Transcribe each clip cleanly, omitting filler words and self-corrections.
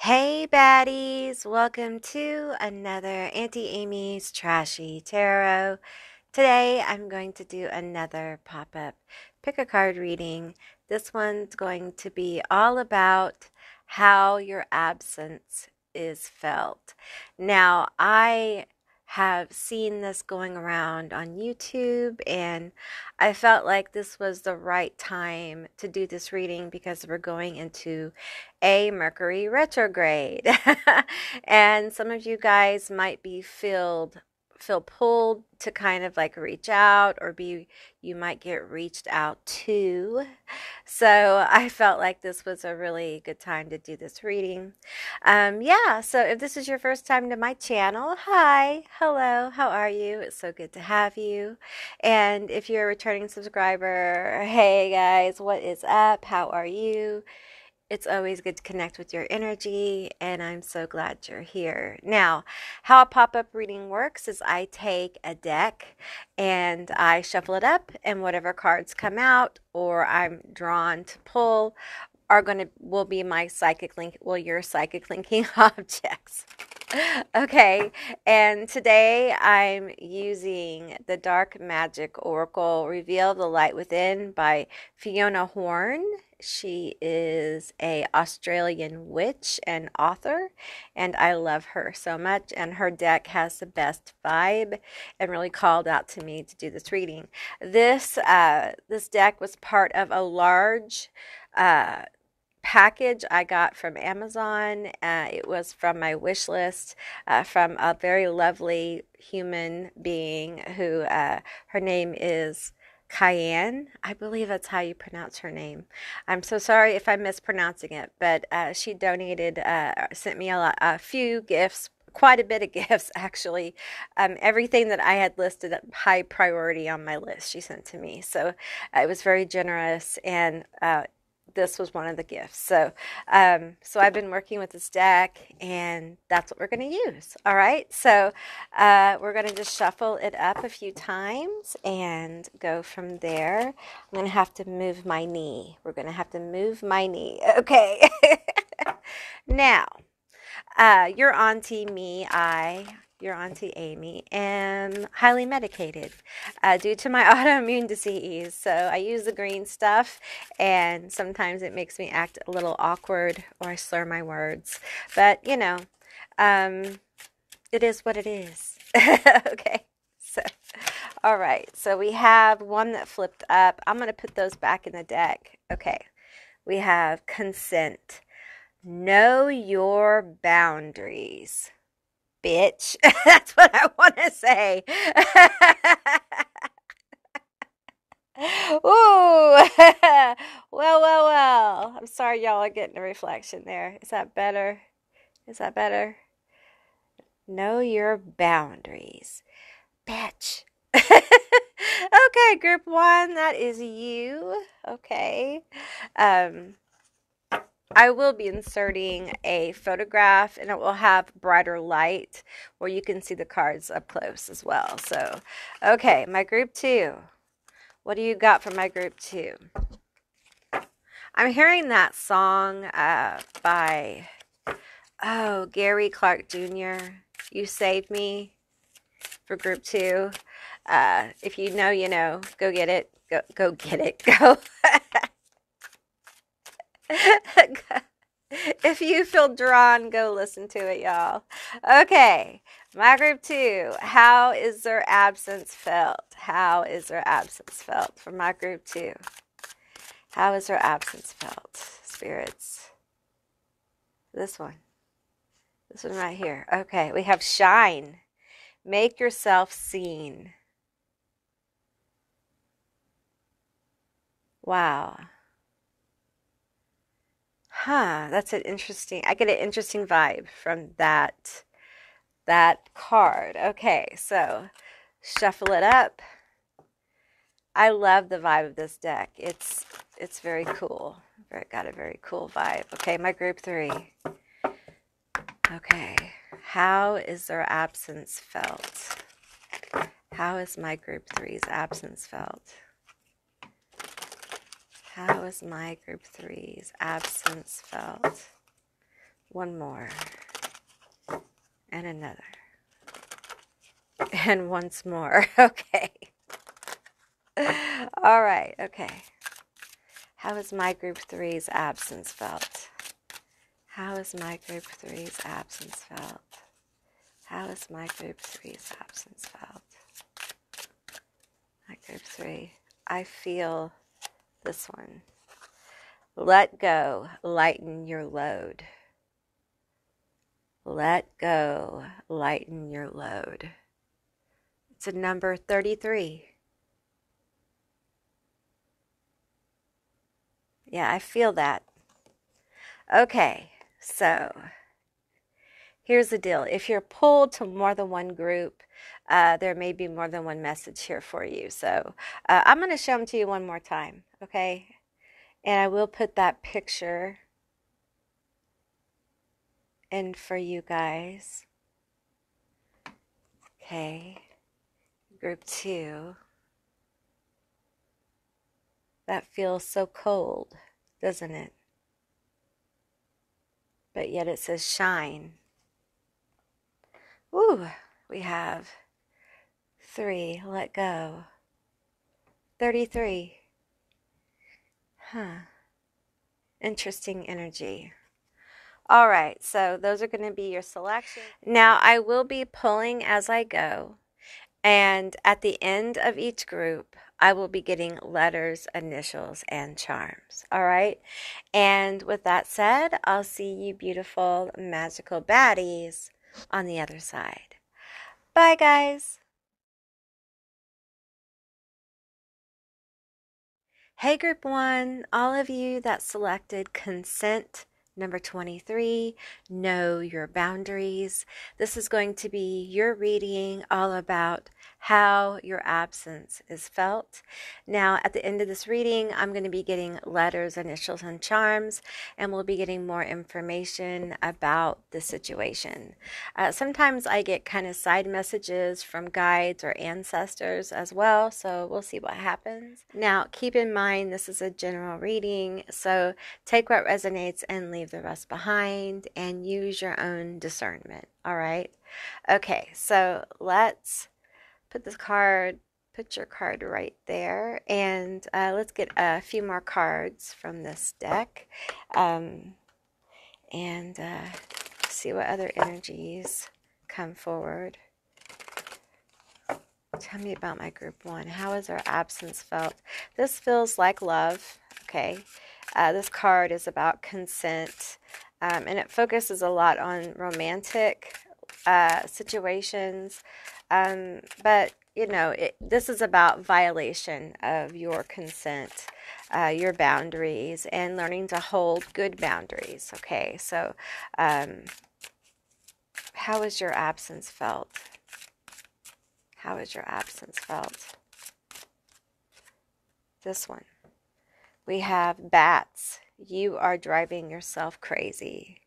Hey baddies, welcome to another Auntie Amy's Trashy Tarot. Today I'm going to do another pop-up pick a card reading. This one's going to be all about how your absence is felt. Now, I have seen this going around on YouTube, and I felt like this was the right time to do this reading because we're going into a Mercury retrograde. And some of you guys might be feel pulled to kind of like reach out, or you might get reached out to. So I felt like this was a really good time to do this reading. Yeah, so if this is your first time to my channel, hi, hello, how are you? It's so good to have you. And if you're a returning subscriber, hey guys, what is up? How are you? It's always good to connect with your energy, and I'm so glad you're here. Now, how a pop-up reading works is I take a deck and I shuffle it up, and whatever cards come out or I'm drawn to pull will be my psychic link, your psychic linking objects. Okay, and today I'm using the Dark Magic Oracle Reveal the Light Within by Fiona Horn. She is a Australian witch and author, and I love her so much, and her deck has the best vibe and really called out to me to do this reading. This deck was part of a large package I got from Amazon. It was from my wish list from a very lovely human being who her name is Cayenne. I believe that's how you pronounce her name. I'm so sorry if I'm mispronouncing it, but she donated, sent me a few gifts. Quite a bit of gifts, actually. Everything that I had listed at high priority on my list, she sent to me. So it was very generous, and this was one of the gifts. So I've been working with this deck, and that's what we're going to use. All right. So we're going to just shuffle it up a few times and go from there. I'm going to have to move my knee. We're going to have to move my knee. Okay. Now, your auntie, your Auntie Amy, am highly medicated due to my autoimmune disease. So I use the green stuff, and sometimes it makes me act a little awkward or I slur my words. But, you know, it is what it is. Okay. So, all right. So we have one that flipped up. I'm going to put those back in the deck. Okay. We have consent. Know your boundaries, bitch. That's what I want to say. Ooh. Well. I'm sorry y'all are getting a reflection there. Is that better? Is that better? Know your boundaries, bitch. Okay, group one, that is you. Okay. I will be inserting a photograph, and it will have brighter light where you can see the cards up close as well. So, okay, my group two. What do you got for my group two? I'm hearing that song by, Gary Clark Jr., You Saved Me, for group two. If you know, you know. Go get it. Go get it. Go. If you feel drawn, go listen to it, y'all. Okay, my group two. How is their absence felt? How is their absence felt for my group two? How is their absence felt, spirits? This one right here. Okay, we have shine. Make yourself seen. Wow. That's an interesting, I get an interesting vibe from that card. Okay, so shuffle it up. I love the vibe of this deck. It's very cool. Got a very cool vibe. Okay, my group three. Okay, how is their absence felt? How is my group three's absence felt? How is my group three's absence felt? One more. And another. And once more. Okay. All right. Okay. How has my group three's absence felt? How has my group three's absence felt? How has my group three's absence felt? My group three. I feel this one. Let go. Lighten your load. Let go. Lighten your load. It's a number 33. Yeah, I feel that. Okay, so here's the deal. If you're pulled to more than one group, there may be more than one message here for you. So I'm going to show them to you one more time, okay? And I will put that picture in for you guys. Okay, group 2. That feels so cold, doesn't it? But yet it says shine. Ooh, we have 3, let go. 33. Huh. Interesting energy. All right, so those are going to be your selections. Now, I will be pulling as I go, and at the end of each group, I will be getting letters, initials, and charms. All right? And with that said, I'll see you beautiful, magical baddies on the other side. Bye, guys. Hey, group 1, all of you that selected consent number 23, know your boundaries. This is going to be your reading all about how your absence is felt. Now, at the end of this reading, I'm going to be getting letters, initials, and charms, and we'll be getting more information about the situation. Sometimes I get kind of side messages from guides or ancestors as well, so we'll see what happens. Now, keep in mind, this is a general reading, so take what resonates and leave the rest behind and use your own discernment. All right? Okay, so let's put your card right there, and let's get a few more cards from this deck, and see what other energies come forward. Tell me about my group 1. How has our absence felt? This feels like love, okay? This card is about consent, and it focuses a lot on romantic situations, but you know, this is about violation of your consent, your boundaries, and learning to hold good boundaries, okay? So how has your absence felt? How has your absence felt? This one. We have bats. You are driving yourself crazy.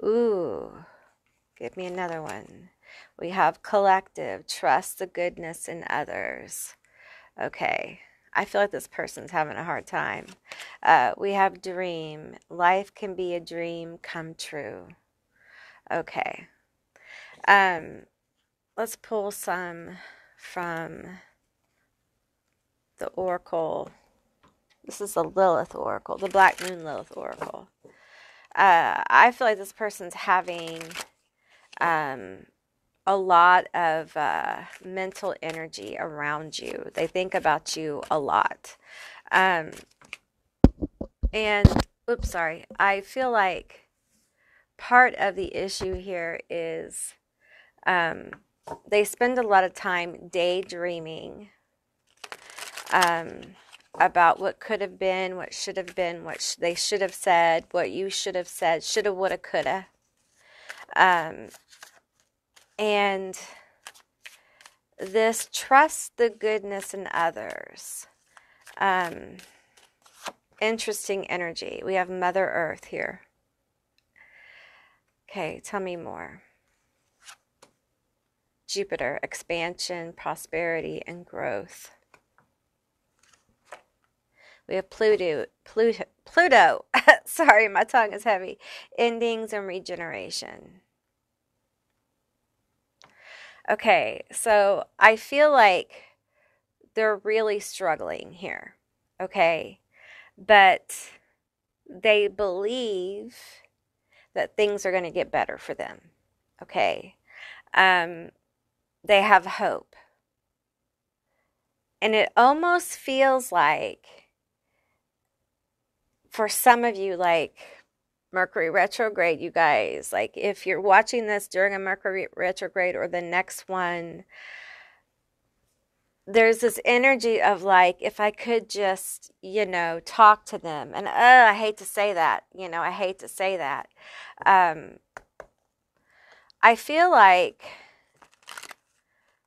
Ooh, give me another one. We have collective. Trust the goodness in others. Okay, I feel like this person's having a hard time. We have dream. Life can be a dream come true. Okay. Let's pull some from the Oracle. This is the Lilith Oracle, the Black Moon Lilith Oracle. I feel like this person's having a lot of mental energy around you. They think about you a lot. And, oops, sorry. I feel like part of the issue here is they spend a lot of time daydreaming about what could have been, what should have been, what they should have said, what you should have said, shoulda, woulda, coulda. And this trust the goodness in others. Interesting energy. We have Mother Earth here. Okay, tell me more. Jupiter, expansion, prosperity, and growth. We have Pluto, Pluto. Sorry, my tongue is heavy. Endings and regeneration. Okay, so I feel like they're really struggling here. Okay, but they believe that things are going to get better for them. Okay, they have hope. And it almost feels like, for some of you, like Mercury retrograde, you guys, like if you're watching this during a Mercury retrograde or the next one, there's this energy of like, if I could just, talk to them. And I hate to say that, I hate to say that. I feel like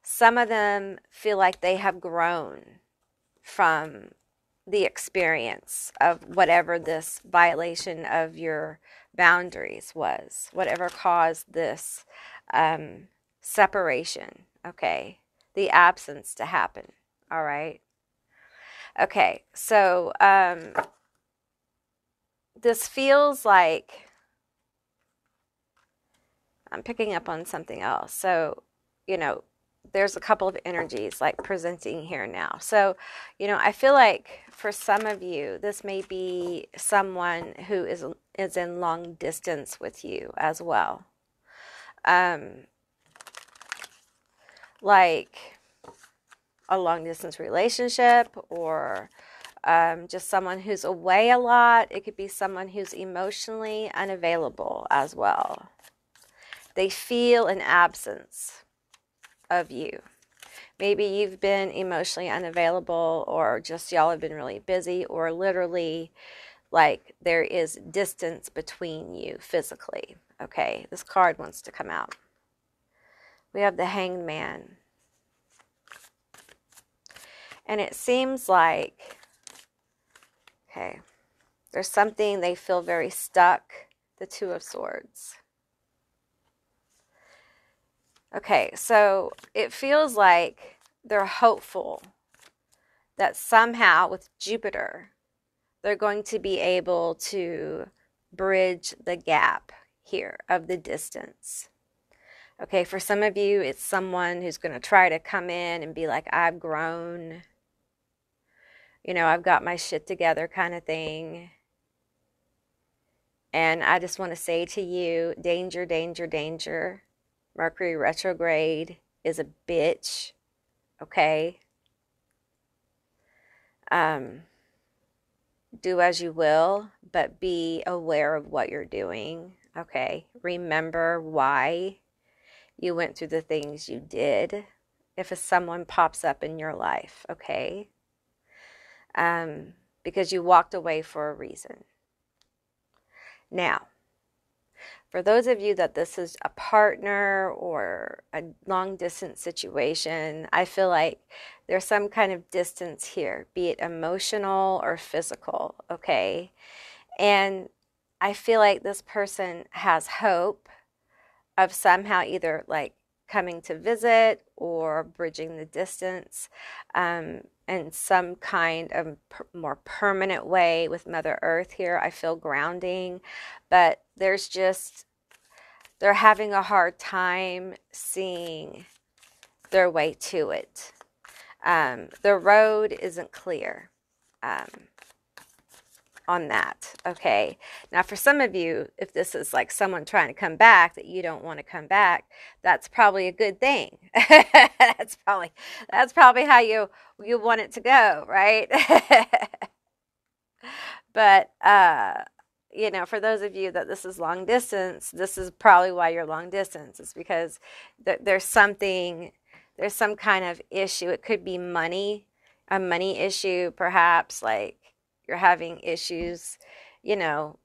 some of them feel like they have grown from the experience of whatever this violation of your boundaries was, whatever caused this separation, okay, the absence to happen, all right? Okay, so this feels like, I'm picking up on something else. So, there's a couple of energies like presenting here now. So, I feel like for some of you, this may be someone who is in long distance with you as well. Like a long distance relationship, or just someone who's away a lot. It could be someone who's emotionally unavailable as well. They feel an absence of you. Maybe you've been emotionally unavailable, or just y'all have been really busy, or literally like there is distance between you physically. Okay, this card wants to come out. We have the Hanged Man. And it seems like, okay, there's something they feel very stuck. The Two of Swords. Okay, so it feels like they're hopeful that somehow with Jupiter, they're going to be able to bridge the gap here of the distance. Okay, for some of you, it's someone who's going to try to come in and be like, I've grown, I've got my shit together kind of thing. And I just want to say to you, danger, danger, danger. Mercury retrograde is a bitch, okay? Do as you will, but be aware of what you're doing, okay? Remember why you went through the things you did if someone pops up in your life, okay? Because you walked away for a reason. Now, for those of you that this is a partner or a long distance situation, I feel like there's some kind of distance here, be it emotional or physical, okay? And I feel like this person has hope of somehow either like coming to visit or bridging the distance in some kind of more permanent way with Mother Earth here. I feel grounding, but there's just, they're having a hard time seeing their way to it. The road isn't clear on that, okay? Now, for some of you, if this is like someone trying to come back that you don't want to come back, that's probably a good thing. That's probably how you want it to go, right? But for those of you that this is long distance, this is probably why you're long distance. It's because there's some kind of issue. It could be money, a money issue, perhaps, like you're having issues,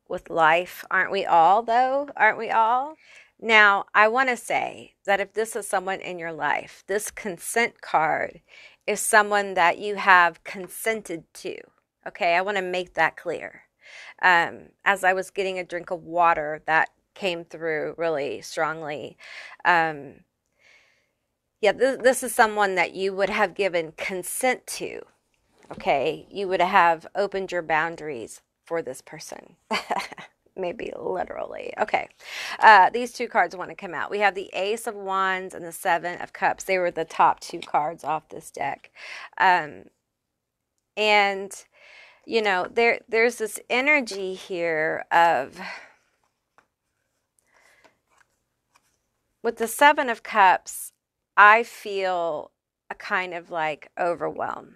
with life. Aren't we all, though? Aren't we all? Now, I want to say that if this is someone in your life, this consent card is someone that you have consented to. Okay, I want to make that clear. As I was getting a drink of water, that came through really strongly. This is someone that you would have given consent to. Okay, you would have opened your boundaries for this person. Maybe literally. Okay. These two cards want to come out. We have the Ace of Wands and the Seven of Cups. They were the top two cards off this deck. And, you know, there's this energy here of, with the Seven of Cups, I feel a kind of like overwhelm.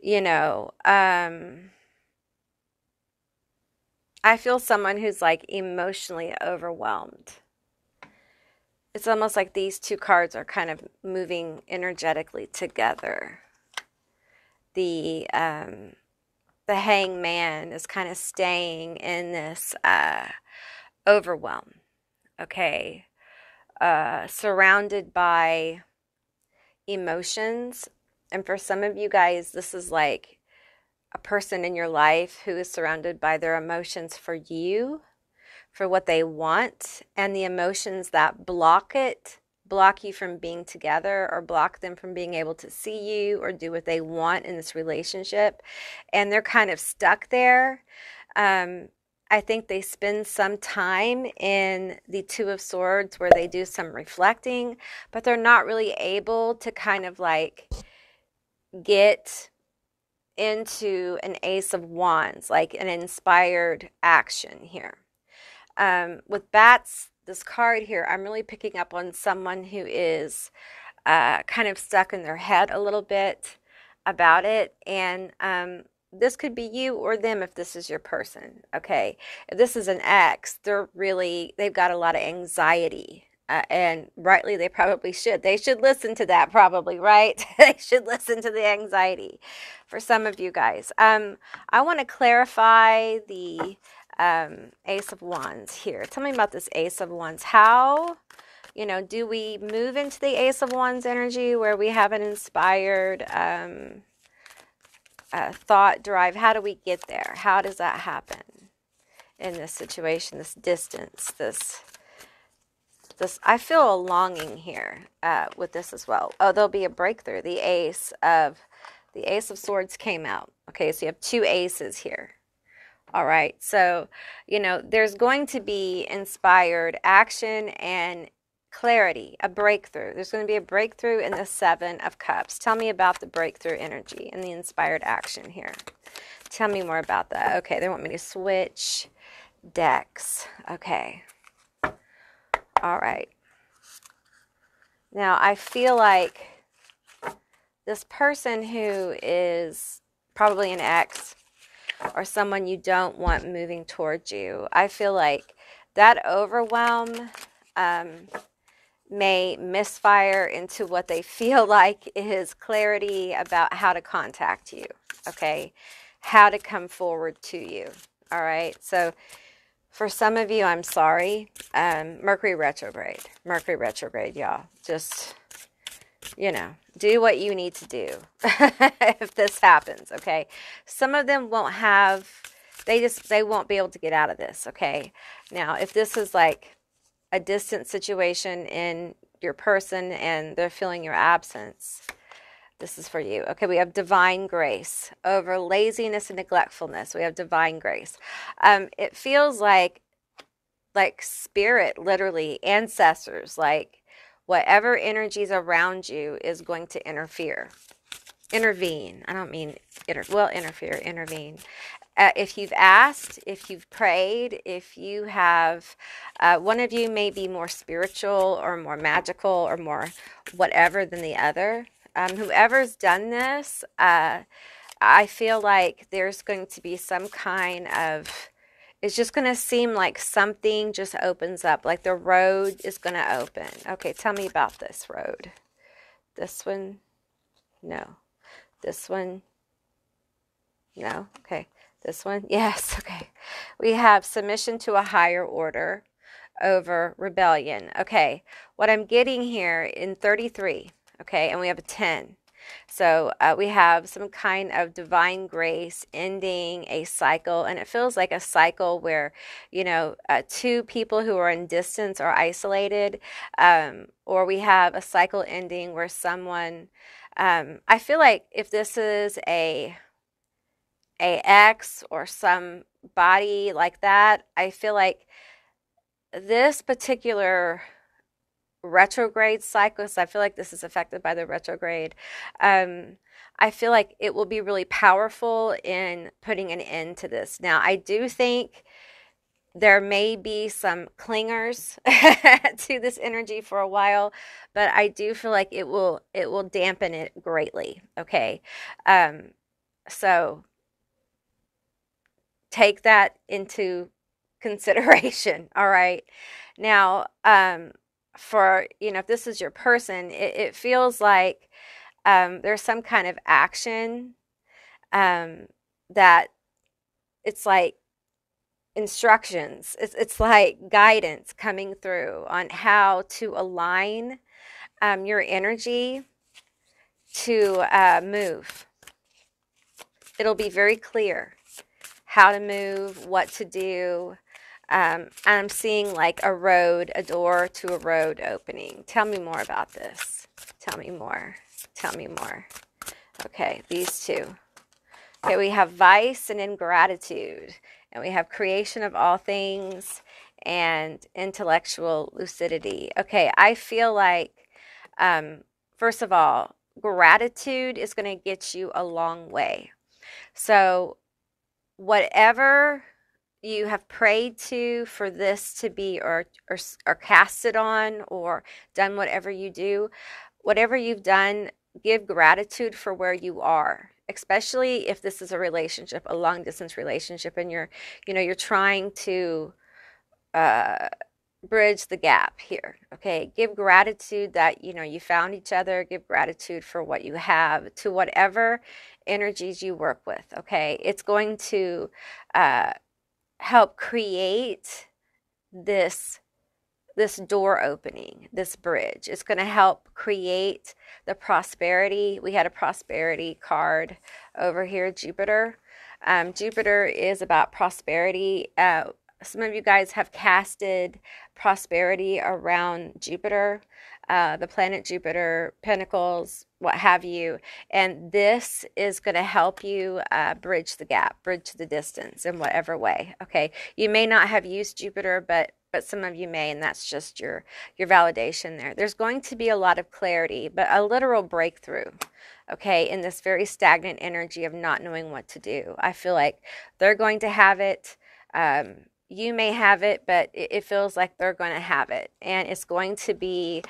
You know, I feel someone who's like emotionally overwhelmed. It's almost like these two cards are kind of moving energetically together. The Hangman is kind of staying in this overwhelm, okay? Surrounded by emotions. And for some of you guys, this is like a person in your life who is surrounded by their emotions for you, for what they want, and the emotions that block you from being together, or block them from being able to see you or do what they want in this relationship. And they're kind of stuck there. I think they spend some time in the Two of Swords where they do some reflecting, but they're not really able to kind of like get into an Ace of Wands, like an inspired action here. With Bats, this card here, I'm really picking up on someone who is kind of stuck in their head a little bit about it. And this could be you or them if this is your person, okay? If this is an ex, they've got a lot of anxiety. And rightly, they probably should. They should listen to that probably, right? They should listen to the anxiety for some of you guys. I want to clarify the Ace of Wands here. Tell me about this Ace of Wands. How, you know, do we move into the Ace of Wands energy where we have an inspired thought drive? How do we get there? How does that happen in this situation, this distance, this I feel a longing here with this as well. Oh, there'll be a breakthrough. The Ace of Swords came out. Okay, so you have two aces here. All right, so, you know, there's going to be inspired action and clarity, a breakthrough. There's going to be a breakthrough in the Seven of Cups. Tell me about the breakthrough energy and the inspired action here. Tell me more about that. Okay, they want me to switch decks. Okay. All right. Now, I feel like this person who is probably an ex or someone you don't want moving towards you, I feel like that overwhelm may misfire into what they feel like is clarity about how to contact you, okay? How to come forward to you, all right? So for some of you, I'm sorry. Mercury retrograde, y'all. Just, you know, do what you need to do if this happens, okay? Some of them won't have, they won't be able to get out of this, okay? Now, if this is like a distant situation in your person and they're feeling your absence, this is for you. Okay, we have divine grace over laziness and neglectfulness. We have divine grace. It feels like spirit, literally, ancestors, like whatever energies around you is going to intervene. I don't mean, intervene. If you've asked, if you've prayed, if you have, one of you may be more spiritual or more magical or more whatever than the other. Whoever's done this, I feel like there's going to be some kind of, it's just going to seem like something just opens up, like the road is going to open. Okay, tell me about this road. This one? No. This one? No. Okay. This one? Yes. Okay. We have submission to a higher order over rebellion. Okay. What I'm getting here in 33, okay, and we have a 10. So we have some kind of divine grace ending a cycle, and it feels like a cycle where, you know, two people who are in distance are isolated, or we have a cycle ending where someone, I feel like if this is a a ex or somebody like that, I feel like this particular retrograde cycle, so I feel like this is affected by the retrograde. I feel like it will be really powerful in putting an end to this. Now, I do think there may be some clingers to this energy for a while, but I do feel like it will dampen it greatly. Okay. So take that into consideration. All right. Now, for, if this is your person, it feels like there's some kind of action that it's like instructions. It's like guidance coming through on how to align your energy to move. It'll be very clear how to move, what to do. I'm seeing like a road, a door to a road opening. Tell me more about this. Tell me more. Tell me more. Okay, these two. Okay, we have vice and ingratitude, and we have creation of all things and intellectual lucidity. Okay, I feel like, first of all, gratitude is going to get you a long way. So, whatever you have prayed to for this to be, or casted on, or done whatever you do, whatever you've done, give gratitude for where you are, especially if this is a relationship, a long distance relationship, and you're trying to bridge the gap here. Okay, give gratitude that you found each other. Give gratitude for what you have, to whatever energies you work with. Okay, it's going to help create this door opening, this bridge. It's going to help create the prosperity. We had a prosperity card over here, Jupiter. Jupiter is about prosperity. Some of you guys have casted prosperity around Jupiter, the planet Jupiter, Pentacles, what have you. And this is going to help you bridge the gap, bridge the distance in whatever way. Okay, you may not have used Jupiter, but some of you may, and that's just your validation there. There's going to be a lot of clarity, but a literal breakthrough, okay, in this very stagnant energy of not knowing what to do. I feel like they're going to have it. You may have it, but it feels like they're going to have it. And it's going to be,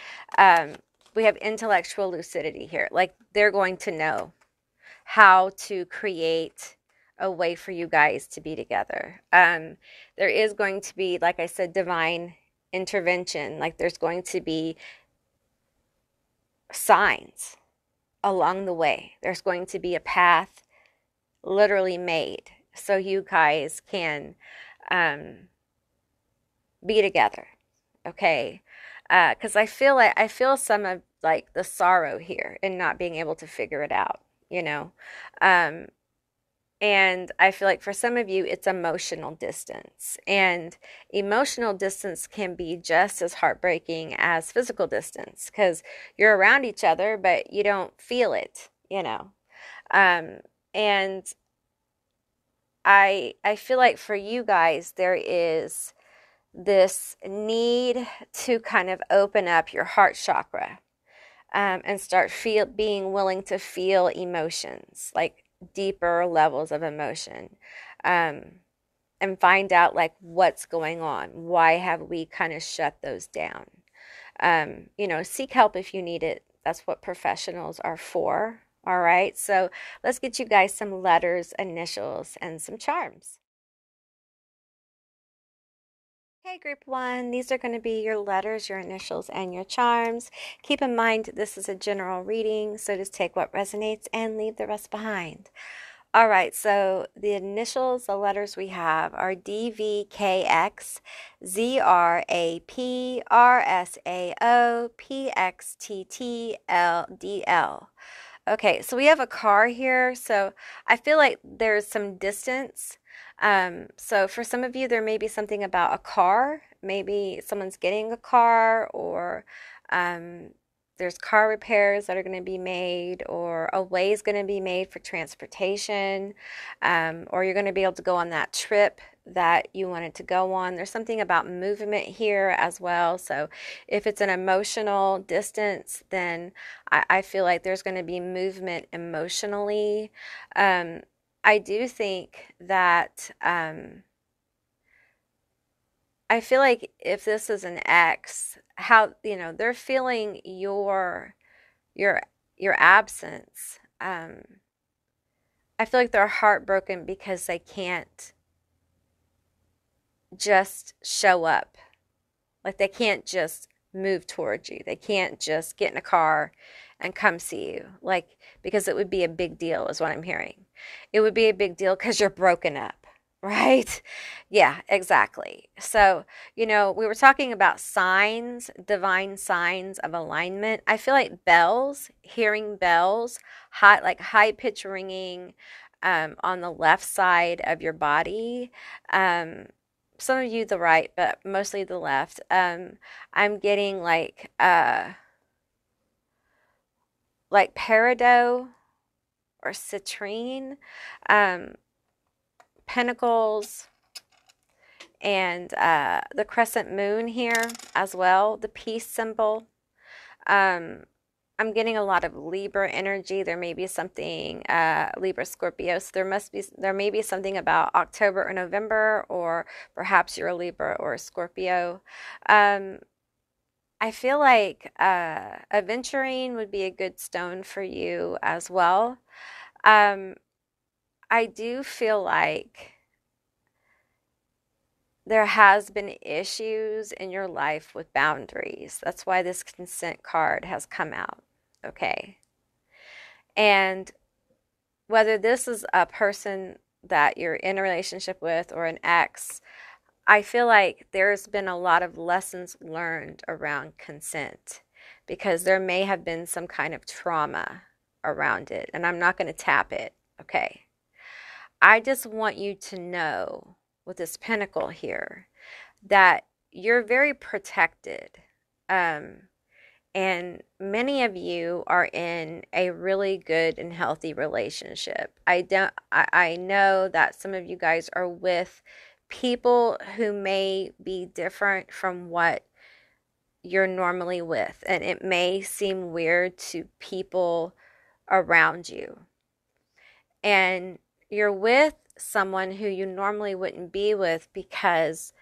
we have intellectual lucidity here. Like, they're going to know how to create a way for you guys to be together. There is going to be, like I said, divine intervention. Like, there's going to be signs along the way. There's going to be a path literally made so you guys can be together. Okay, because I feel some of like the sorrow here in not being able to figure it out, and I feel like for some of you it's emotional distance, and emotional distance can be just as heartbreaking as physical distance, because you're around each other but you don't feel it, and I feel like for you guys there is this need to kind of open up your heart chakra, and start being willing to feel emotions, like deeper levels of emotion, and find out like what's going on. Why have we kind of shut those down? Seek help if you need it. That's what professionals are for. All right, so let's get you guys some letters, initials, and some charms. Okay, group one, these are going to be your letters, your initials, and your charms. Keep in mind, this is a general reading, so just take what resonates and leave the rest behind. All right, so the initials, the letters we have are DVKX, ZRAP, RSAO, PXTTLDL. Okay, so we have a car here, so I feel like there's some distance. So for some of you, there may be something about a car. Maybe someone's getting a car, or there's car repairs that are going to be made, or a way is going to be made for transportation, or you're going to be able to go on that trip that you wanted to go on. There's something about movement here as well. So if it's an emotional distance, then I feel like there's going to be movement emotionally. I do think that I feel like if this is an ex, how, they're feeling your your absence. I feel like they're heartbroken because they can't just show up. Like they can't just move towards you. They can't just get in a car and come see you. Like, because it would be a big deal, is what I'm hearing. It would be a big deal because you're broken up, right? Yeah, exactly. So, we were talking about signs, divine signs of alignment. I feel like bells, hearing bells, high pitch ringing on the left side of your body. Some of you the right, but mostly the left. I'm getting like peridot or citrine, pentacles, and the crescent moon here as well, the peace symbol. I'm getting a lot of Libra energy. There may be something Libra Scorpio. So there may be something about October or November, or perhaps you're a Libra or a Scorpio. I feel like aventurine would be a good stone for you as well. I do feel like there has been issues in your life with boundaries. That's why this consent card has come out, okay? And whether this is a person that you're in a relationship with or an ex, I feel like there's been a lot of lessons learned around consent, because there may have been some kind of trauma around it, and I'm not going to tap it, okay? I just want you to know with this pentacle here that you're very protected. And many of you are in a really good and healthy relationship. I know that some of you guys are with people who may be different from what you're normally with, and it may seem weird to people around you. And you're with someone who you normally wouldn't be with because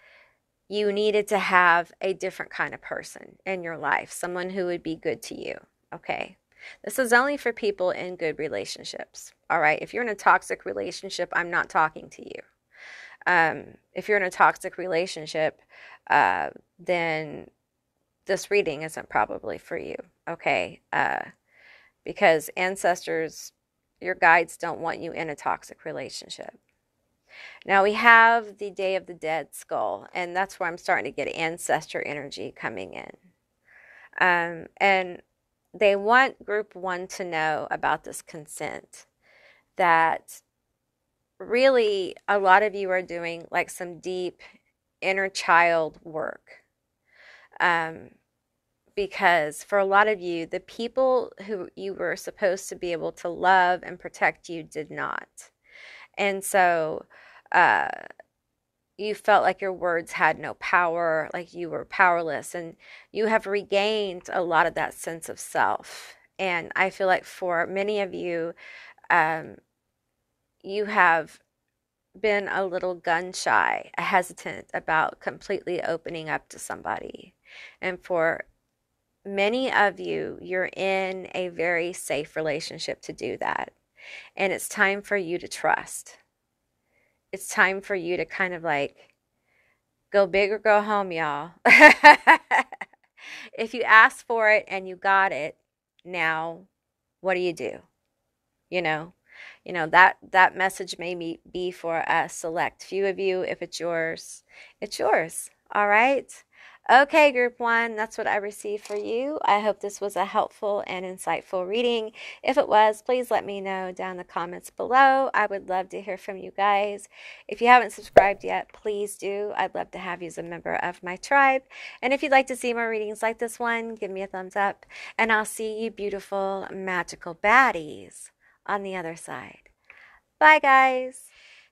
you needed to have a different kind of person in your life, someone who would be good to you, okay? This is only for people in good relationships, all right? If you're in a toxic relationship, I'm not talking to you. If you're in a toxic relationship, then this reading isn't probably for you, okay? Because ancestors, your guides, don't want you in a toxic relationship. Now we have the Day of the Dead skull, and that's where I'm starting to get ancestor energy coming in. And they want group one to know about this consent, that really a lot of you are doing like some deep inner child work. Because for a lot of you, the people who you were supposed to be able to love and protect you did not. And so you felt like your words had no power, like you were powerless, and you have regained a lot of that sense of self. And I feel like for many of you, you have been a little gun shy, hesitant about completely opening up to somebody. And for many of you, you're in a very safe relationship to do that. And it's time for you to trust. It's time for you to kind of like go big or go home, y'all. If you asked for it and you got it, now what do? That message may be for a select few of you. If it's yours, it's yours. All right. Okay, group one, that's what I received for you. I hope this was a helpful and insightful reading. If it was, please let me know down in the comments below. I would love to hear from you guys. If you haven't subscribed yet, please do. I'd love to have you as a member of my tribe. And if you'd like to see more readings like this one, give me a thumbs up. And I'll see you beautiful, magical baddies on the other side. Bye, guys.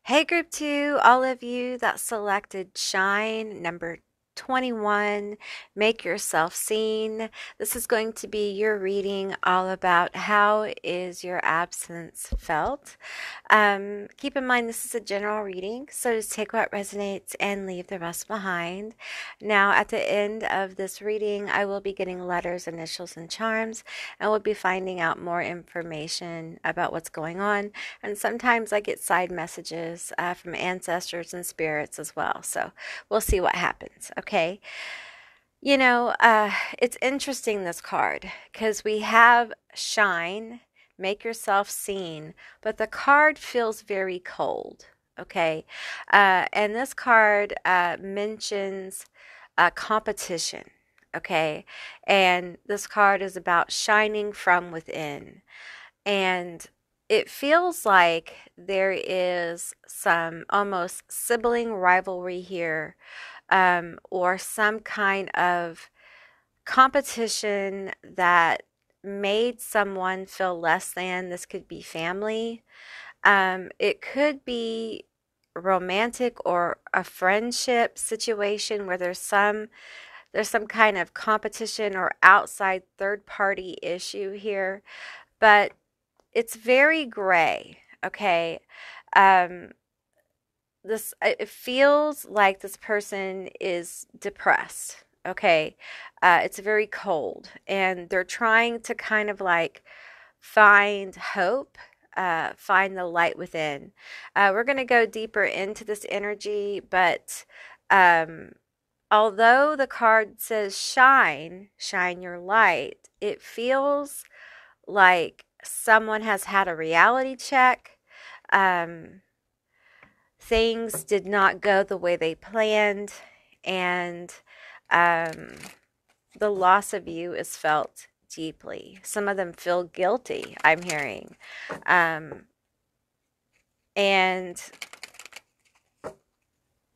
Hey, group two, all of you that selected Shine number 21, make yourself seen. This is going to be your reading all about how is your absence felt. Keep in mind this is a general reading, so just take what resonates and leave the rest behind. Now, at the end of this reading, I will be getting letters, initials, and charms, and we'll be finding out more information about what's going on. And sometimes I get side messages from ancestors and spirits as well. So we'll see what happens. Okay. You know, it's interesting, this card, because we have Shine, make yourself seen, but the card feels very cold. Okay. And this card mentions competition. Okay. And this card is about shining from within. And it feels like there is some almost sibling rivalry here, or some kind of competition that made someone feel less than. This could be family. It could be romantic or a friendship situation where there's some kind of competition or outside third party issue here, but it's very gray. Okay. It feels like this person is depressed. Okay. It's very cold, and they're trying to kind of like find hope, find the light within. We're going to go deeper into this energy, but although the card says shine, shine your light, it feels like someone has had a reality check. Things did not go the way they planned, and the loss of you is felt deeply. Some of them feel guilty, I'm hearing. And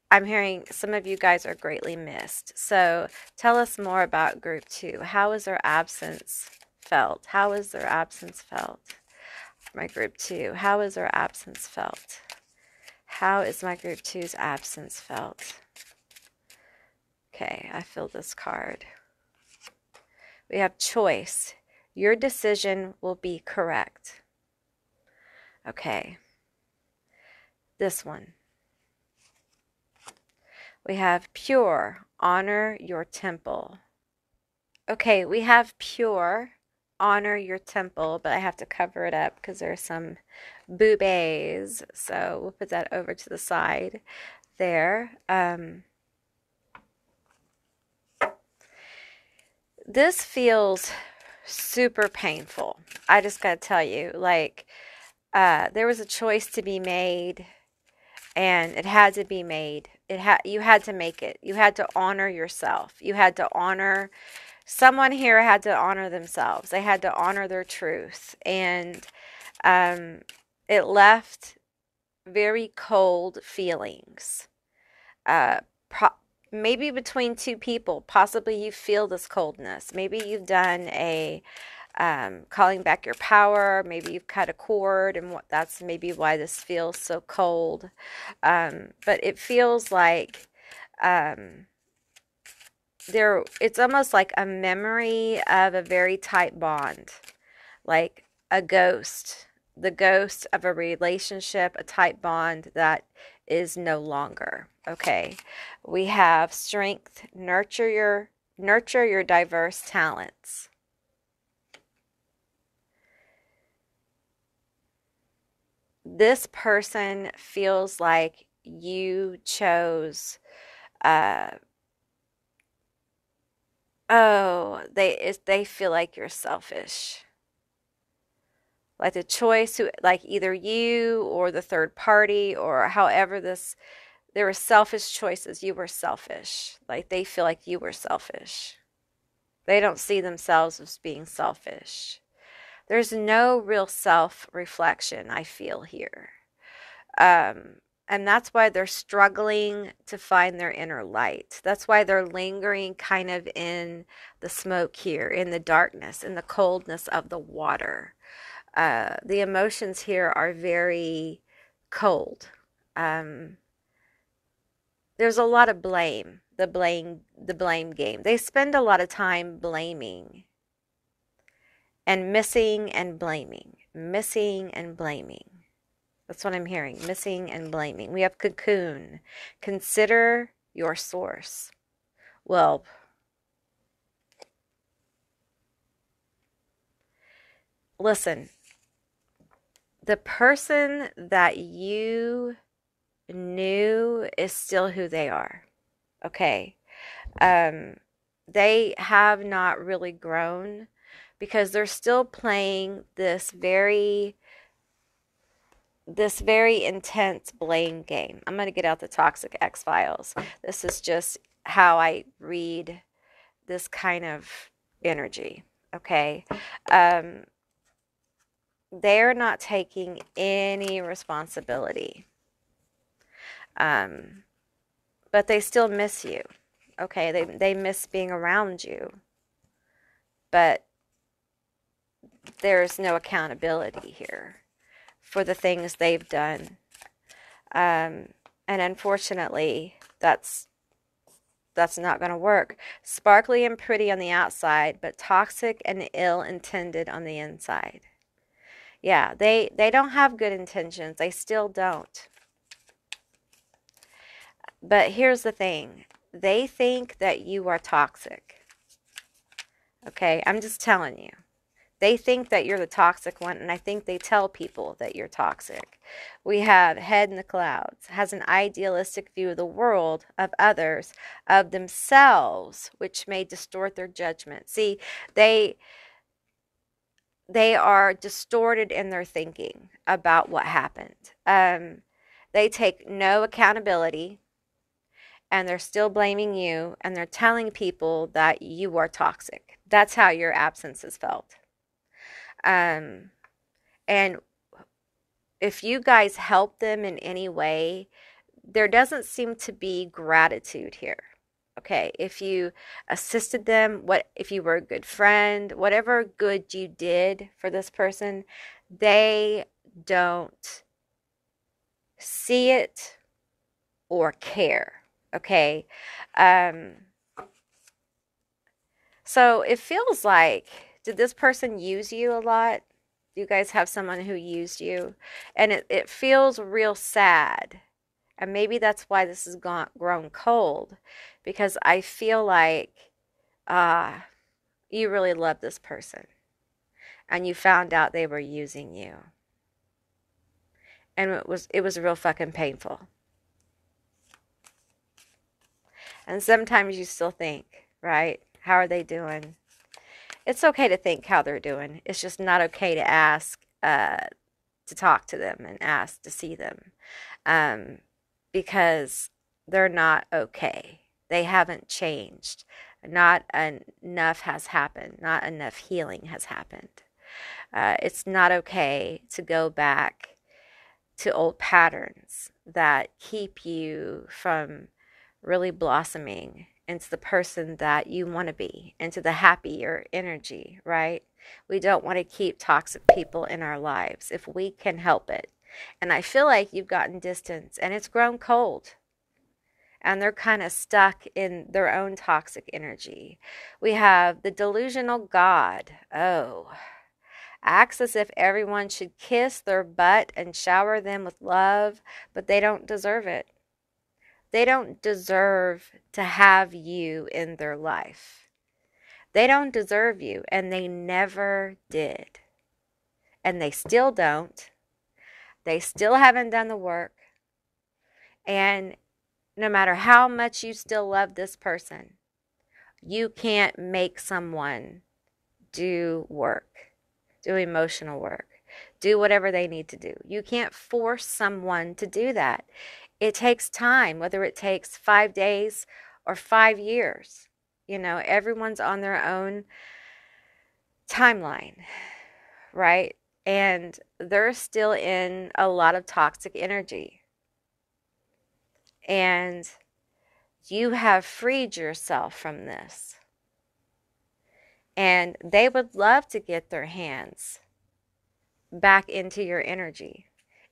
I'm hearing some of you guys are greatly missed. So tell us more about group two. How is their absence felt? How is their absence felt? My group two. How is their absence felt? How is my group two's absence felt? Okay, I feel this card. We have choice. Your decision will be correct. Okay. This one. We have pure. Honor your temple. Okay, we have pure. Honor your temple, but I have to cover it up because there's some boobies. So we'll put that over to the side there. This feels super painful. I just got to tell you, like, there was a choice to be made, and it had to be made. You had to make it. You had to honor yourself. You had to honor. Someone here had to honor themselves. They had to honor their truth, and it left very cold feelings. Maybe between two people, possibly you feel this coldness. Maybe you've done a calling back your power. Maybe you've cut a cord, and that's maybe why this feels so cold. But it feels like it's almost like a memory of a very tight bond, like a ghost, the ghost of a relationship, a tight bond that is no longer. Okay. We have strength, nurture your diverse talents. This person feels like you chose they feel like you're selfish. Like the choice, like either you or the third party, or however this there were selfish choices. You were selfish. Like they feel like you were selfish. They don't see themselves as being selfish. There's no real self-reflection, I feel here. And that's why they're struggling to find their inner light. That's why they're lingering kind of in the smoke here, in the darkness, in the coldness of the water. The emotions here are very cold. There's a lot of blame, the blame game. They spend a lot of time blaming and missing and blaming, missing and blaming. That's what I'm hearing, missing and blaming. We have cocoon. Consider your source. Well, listen, the person that you knew is still who they are. Okay. They have not really grown because they're still playing this very intense blame game. I'm going to get out the Toxic X-Files. This is just how I read this kind of energy. Okay. They're not taking any responsibility. But they still miss you. Okay, they miss being around you. But there's no accountability here for the things they've done. And unfortunately, that's not going to work. Sparkly and pretty on the outside, but toxic and ill-intended on the inside. Yeah, they don't have good intentions. They still don't. But here's the thing. They think that you are toxic. Okay, I'm just telling you. They think that you're the toxic one, and I think they tell people that you're toxic. We have head in the clouds, has an idealistic view of the world, of others, of themselves, which may distort their judgment. See, they are distorted in their thinking about what happened. They take no accountability. And they're still blaming you, and they're telling people that you are toxic. That's how your absence is felt. And if you guys help them in any way, there doesn't seem to be gratitude here. Okay, if you assisted them, if you were a good friend, whatever good you did for this person, they don't see it or care. Okay. So it feels like, did this person use you a lot? Do you guys have someone who used you? And it feels real sad. And maybe that's why this has grown cold. Because I feel like you really love this person. And you found out they were using you. And it was real fucking painful. And sometimes you still think, right? How are they doing? It's okay to think how they're doing. It's just not okay to ask to talk to them and ask to see them. Because they're not okay. They haven't changed. Not enough has happened. Not enough healing has happened. It's not okay to go back to old patterns that keep you from really blossoming into the person that you want to be, into the happier energy, right? We don't want to keep toxic people in our lives if we can help it. And I feel like you've gotten distance and it's grown cold. And they're kind of stuck in their own toxic energy. We have the delusional God. Oh, acts as if everyone should kiss their butt and shower them with love, but they don't deserve it. They don't deserve to have you in their life. They don't deserve you, and they never did. And they still don't. They still haven't done the work. And no matter how much you still love this person, you can't make someone do work, do emotional work, do whatever they need to do. You can't force someone to do that. It takes time, whether it takes 5 days or 5 years. You know, everyone's on their own timeline, right? And they're still in a lot of toxic energy. And you have freed yourself from this. And they would love to get their hands back into your energy.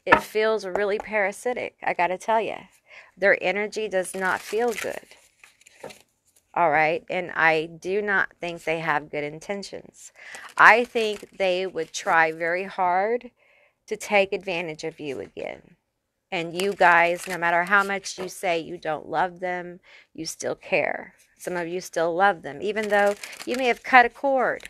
It feels really parasitic, I gotta tell you. Their energy does not feel good. All right. And I do not think they have good intentions. I think they would try very hard to take advantage of you again. And you guys, no matter how much you say you don't love them, you still care. Some of you still love them, even though you may have cut a cord.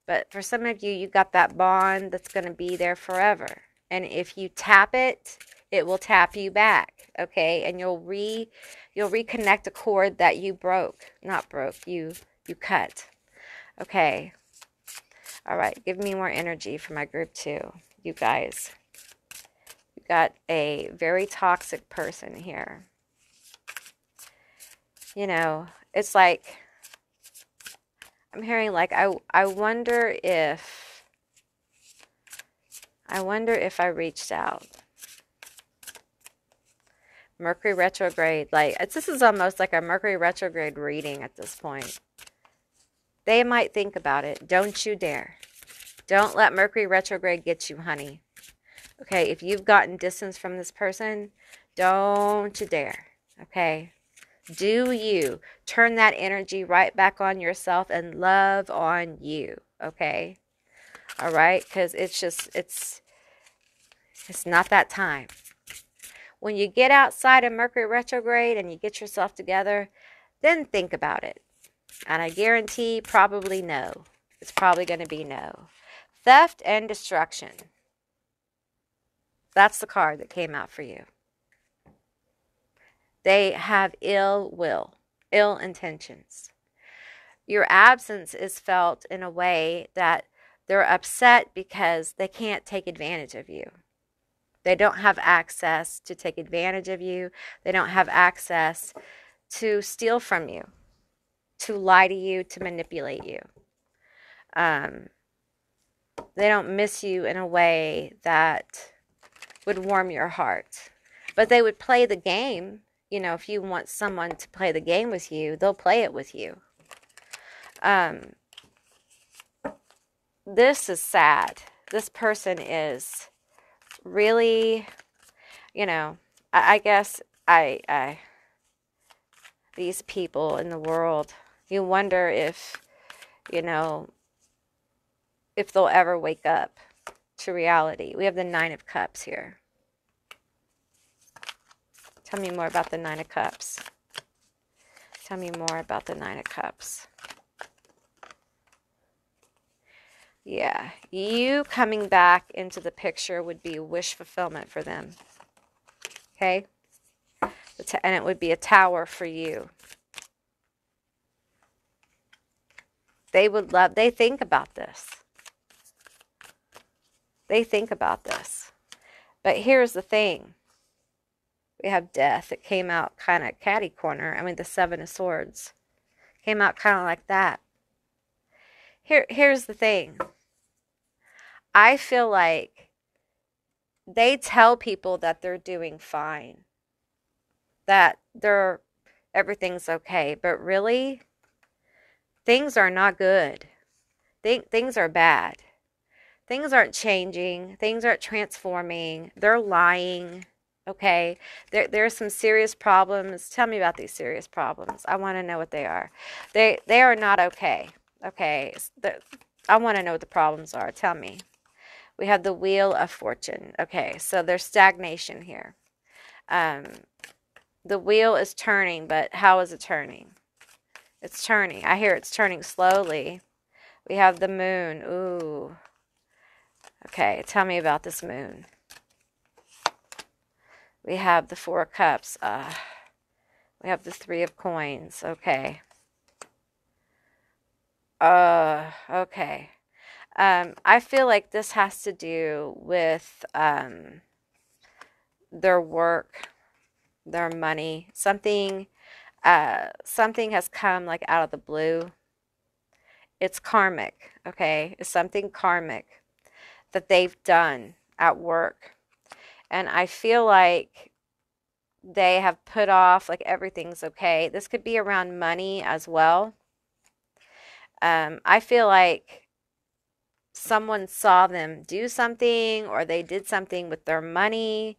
But for some of you, you got that bond that's going to be there forever. And if you tap it, it will tap you back, okay? And you'll reconnect a cord that you you cut. Okay. All right, give me more energy for my group 2. You guys. You got a very toxic person here. You know, it's like I'm hearing like I wonder if I reached out. Mercury retrograde, like this is almost like a Mercury retrograde reading at this point. They might think about it. Don't you dare. Don't let Mercury retrograde get you, honey. Okay, if you've gotten distance from this person, don't you dare. Okay? Do you. Turn that energy right back on yourself and love on you. Okay? All right? Because it's not that time. When you get outside of Mercury retrograde and you get yourself together, then think about it. And I guarantee probably no. It's probably going to be no. Theft and destruction. That's the card that came out for you. They have ill will, ill intentions. Your absence is felt in a way that they're upset because they can't take advantage of you. They don't have access to take advantage of you. They don't have access to steal from you, to lie to you, to manipulate you. They don't miss you in a way that would warm your heart. But they would play the game. You know, if you want someone to play the game with you, they'll play it with you. This is sad. This person is really, you know, I guess these people in the world, you wonder if, you know, if they'll ever wake up to reality. We have the 9 of Cups here. Tell me more about the 9 of Cups. Tell me more about the 9 of Cups. Yeah, you coming back into the picture would be wish fulfillment for them. Okay? And it would be a tower for you. They would love, they think about this. They think about this. But here's the thing. We have death. It came out kind of catty corner. I mean, the 7 of Swords. Came out kind of like that. Here's the thing. I feel like they tell people that they're doing fine. That everything's okay. But really, things are not good. Things are bad. Things aren't changing. Things aren't transforming. They're lying. Okay, there's some serious problems. Tell me about these serious problems. I want to know what they are. They are not okay. Okay, I want to know what the problems are. Tell me. We have the Wheel of Fortune. Okay, so there's stagnation here. The wheel is turning, but how is it turning? It's turning. I hear it's turning slowly. We have the Moon. Ooh. Okay, tell me about this Moon. We have the 4 of Cups. We have the 3 of Coins. Okay. Okay. I feel like this has to do with their work. their money. Something something has come like out of the blue. It's karmic, okay? It's something karmic that they've done at work. And I feel like they have put off like everything's okay. This could be around money as well. I feel like someone saw them do something or they did something with their money.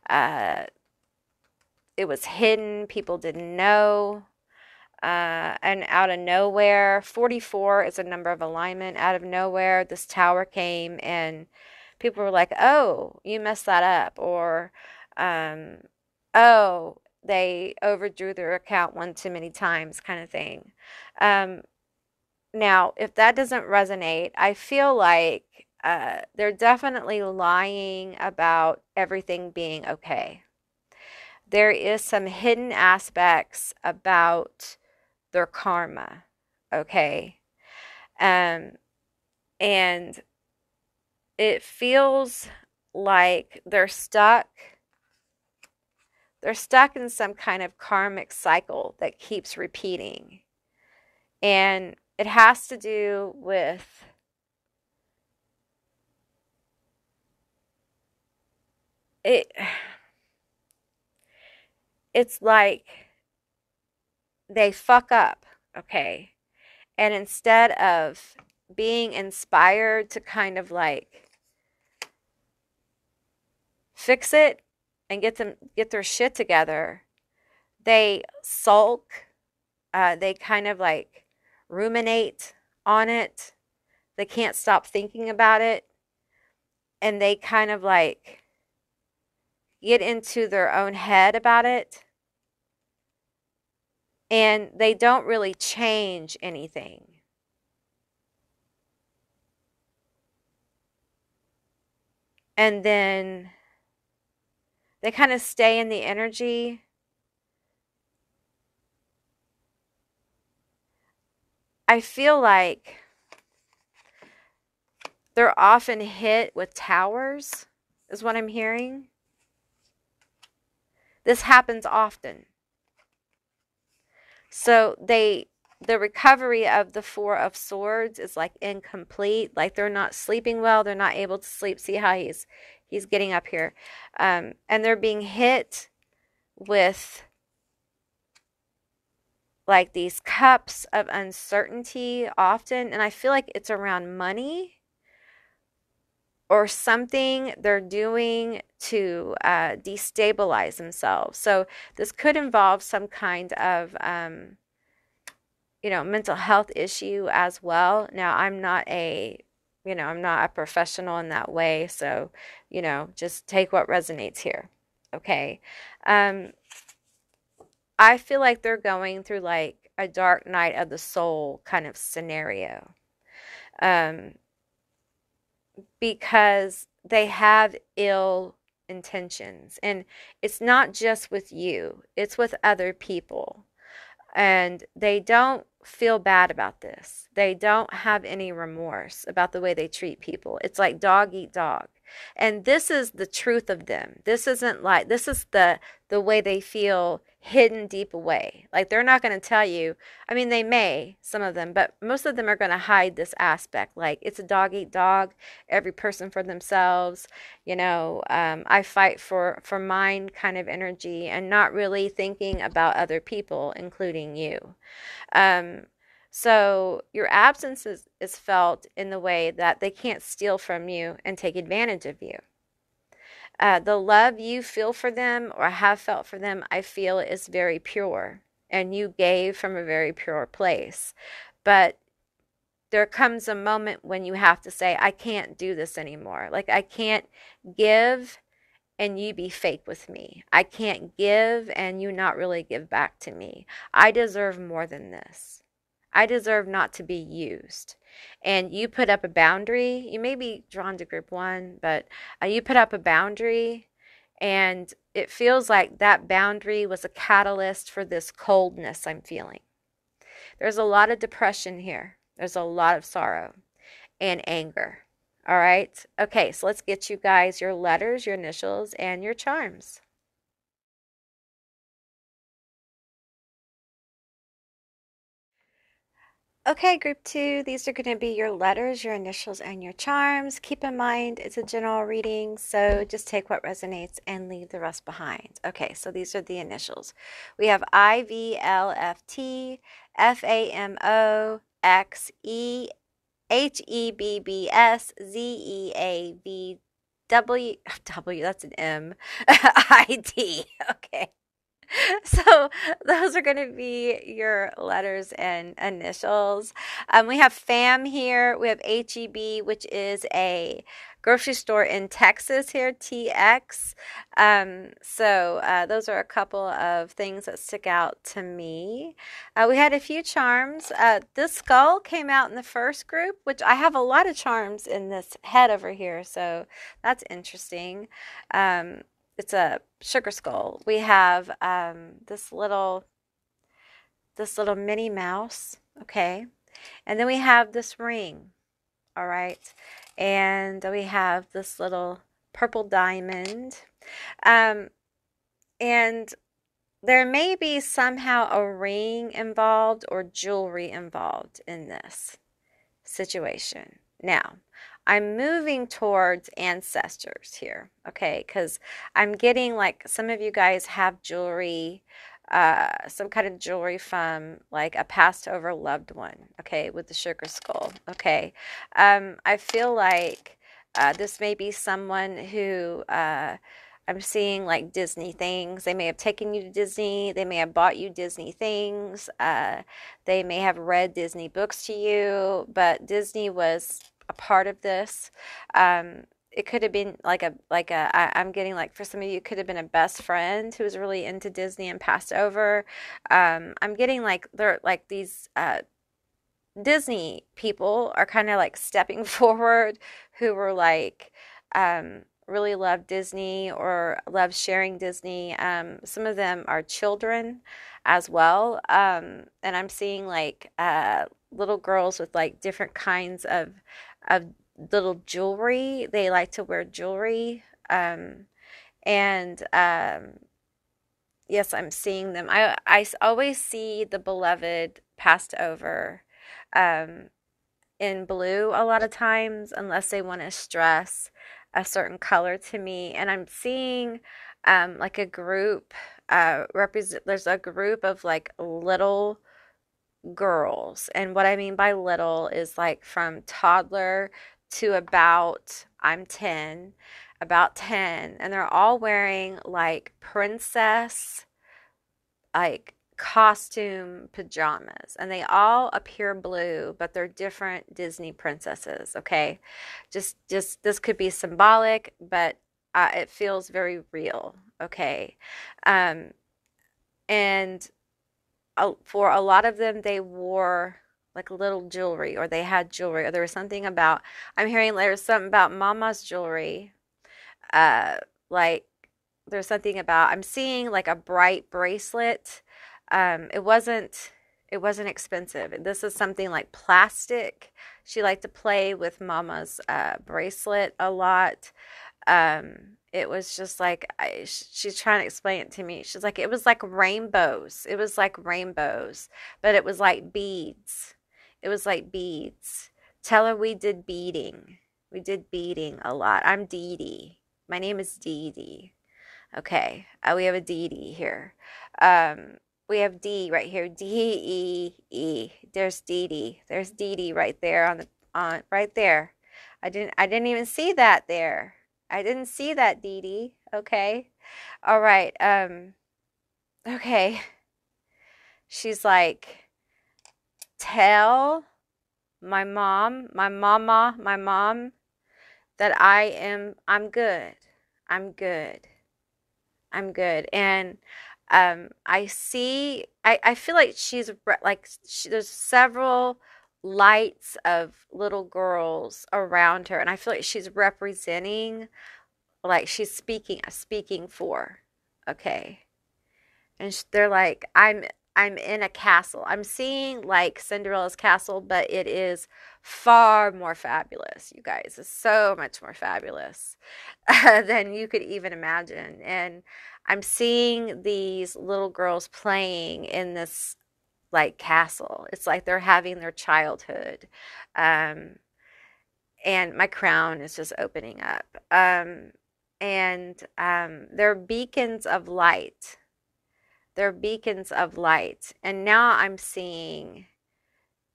Uh, it was hidden. People didn't know. And out of nowhere, 44 is a number of alignment. Out of nowhere, this tower came and people were like, oh, you messed that up. Or, um, oh, they overdrew their account one too many times, kind of thing. Now, if that doesn't resonate, I feel like they're definitely lying about everything being okay. There is some hidden aspects about their karma, okay? And it feels like they're stuck. They're stuck in some kind of karmic cycle that keeps repeating. And it has to do with it. It's like they fuck up, okay? And instead of being inspired to kind of like fix it and get their shit together, they sulk. They kind of like ruminate on it. They can't stop thinking about it. And they kind of like get into their own head about it. And they don't really change anything. And then they kind of stay in the energy. I feel like they're often hit with towers, is what I'm hearing. This happens often. So the recovery of the Four of Swords is like incomplete. Like they're not sleeping well. They're not able to sleep. See how he's getting up here. And they're being hit with like these cups of uncertainty often. And I feel like it's around money or something they're doing to destabilize themselves. So this could involve some kind of mental health issue as well. Now, I'm not a professional in that way, so just take what resonates here. Okay. I feel like they're going through like a dark night of the soul kind of scenario. Because they have ill intentions. And it's not just with you, it's with other people. And they don't feel bad about this. They don't have any remorse about the way they treat people. It's like dog eat dog. And this is the truth of them. This is the way they feel hidden deep away. Like they're not going to tell you. I mean, they may, some of them, but most of them are going to hide this aspect. Like it's a dog eat dog, every person for themselves. I fight for mine kind of energy and not really thinking about other people, including you. So your absence is felt in the way that they can't steal from you and take advantage of you. The love you feel for them or have felt for them, I feel is very pure. And you gave from a very pure place. But there comes a moment when you have to say, I can't do this anymore. Like I can't give and you be fake with me. I can't give and you not really give back to me. I deserve more than this. I deserve not to be used. And you put up a boundary. You may be drawn to group one, but you put up a boundary and it feels like that boundary was a catalyst for this coldness I'm feeling. There's a lot of depression here. There's a lot of sorrow and anger. All right. Okay, so let's get you guys your letters, your initials, and your charms. Okay, group two, these are going to be your letters, your initials, and your charms. Keep in mind it's a general reading, so just take what resonates and leave the rest behind. Okay, so these are the initials. We have IVLFT, FAMOXEHEBBSZEAVW, W, that's an M, ID. Okay. So those are going to be your letters and initials. We have FAM here. We have HEB, which is a grocery store in Texas here, TX. Those are a couple of things that stick out to me. We had a few charms. This skull came out in the first group, which I have a lot of charms in this head over here, so that's interesting. It's a sugar skull. We have this little Minnie Mouse, okay, and then we have this ring, all right, and we have this little purple diamond, and there may be somehow a ring involved or jewelry involved in this situation. Now, I'm moving towards ancestors here, okay? Because I'm getting like some of you guys have jewelry, some kind of jewelry from like a passed over loved one, okay, with the sugar skull, okay? I feel like this may be someone who I'm seeing like Disney things. They may have taken you to Disney. They may have bought you Disney things. They may have read Disney books to you, but Disney was a part of this. It could have been I'm getting like for some of you, it could have been a best friend who was really into Disney and passed over. I'm getting like they're like these Disney people are kind of like stepping forward who were like really love Disney or love sharing Disney. Some of them are children as well. And I'm seeing like little girls with like different kinds of little jewelry. They like to wear jewelry. And yes, I'm seeing them. I always see the beloved passed over in blue a lot of times, unless they want to stress a certain color to me. And I'm seeing like a group there's a group of like little girls. And what I mean by little is like from toddler to about I'm 10, about 10, and they're all wearing like princess like costume pajamas, and they all appear blue, but they're different Disney princesses, okay? Just this could be symbolic, but it feels very real, okay? Um, and for a lot of them, they wore like little jewelry, or they had jewelry, or there was something about, I'm hearing there's something about mama's jewelry, uh, like there's something about, I'm seeing like a bright bracelet. It wasn't expensive. This is something like plastic. She liked to play with mama's bracelet a lot. It was just like she's trying to explain it to me. She's like, it was like rainbows. It was like rainbows, but it was like beads. It was like beads. Tell her we did beading. We did beading a lot. I'm Dee Dee. My name is Dee Dee. Okay, we have a Dee Dee here. We have D right here. D-E-E. There's Dee Dee. There's Dee Dee right there on right there. I didn't even see that there. I didn't see that, Dee Dee. Okay. All right. Okay. She's like, tell my mom that I'm good. I'm good. I'm good. And I feel like there's several lights of little girls around her, and I feel like she's representing, like she's speaking for, okay. And they're like, I'm in a castle. I'm seeing like Cinderella's castle, but it is far more fabulous, you guys. It's so much more fabulous than you could even imagine. And I'm seeing these little girls playing in this like castle. It's like they're having their childhood. And my crown is just opening up. And they're beacons of light. They're beacons of light. And now I'm seeing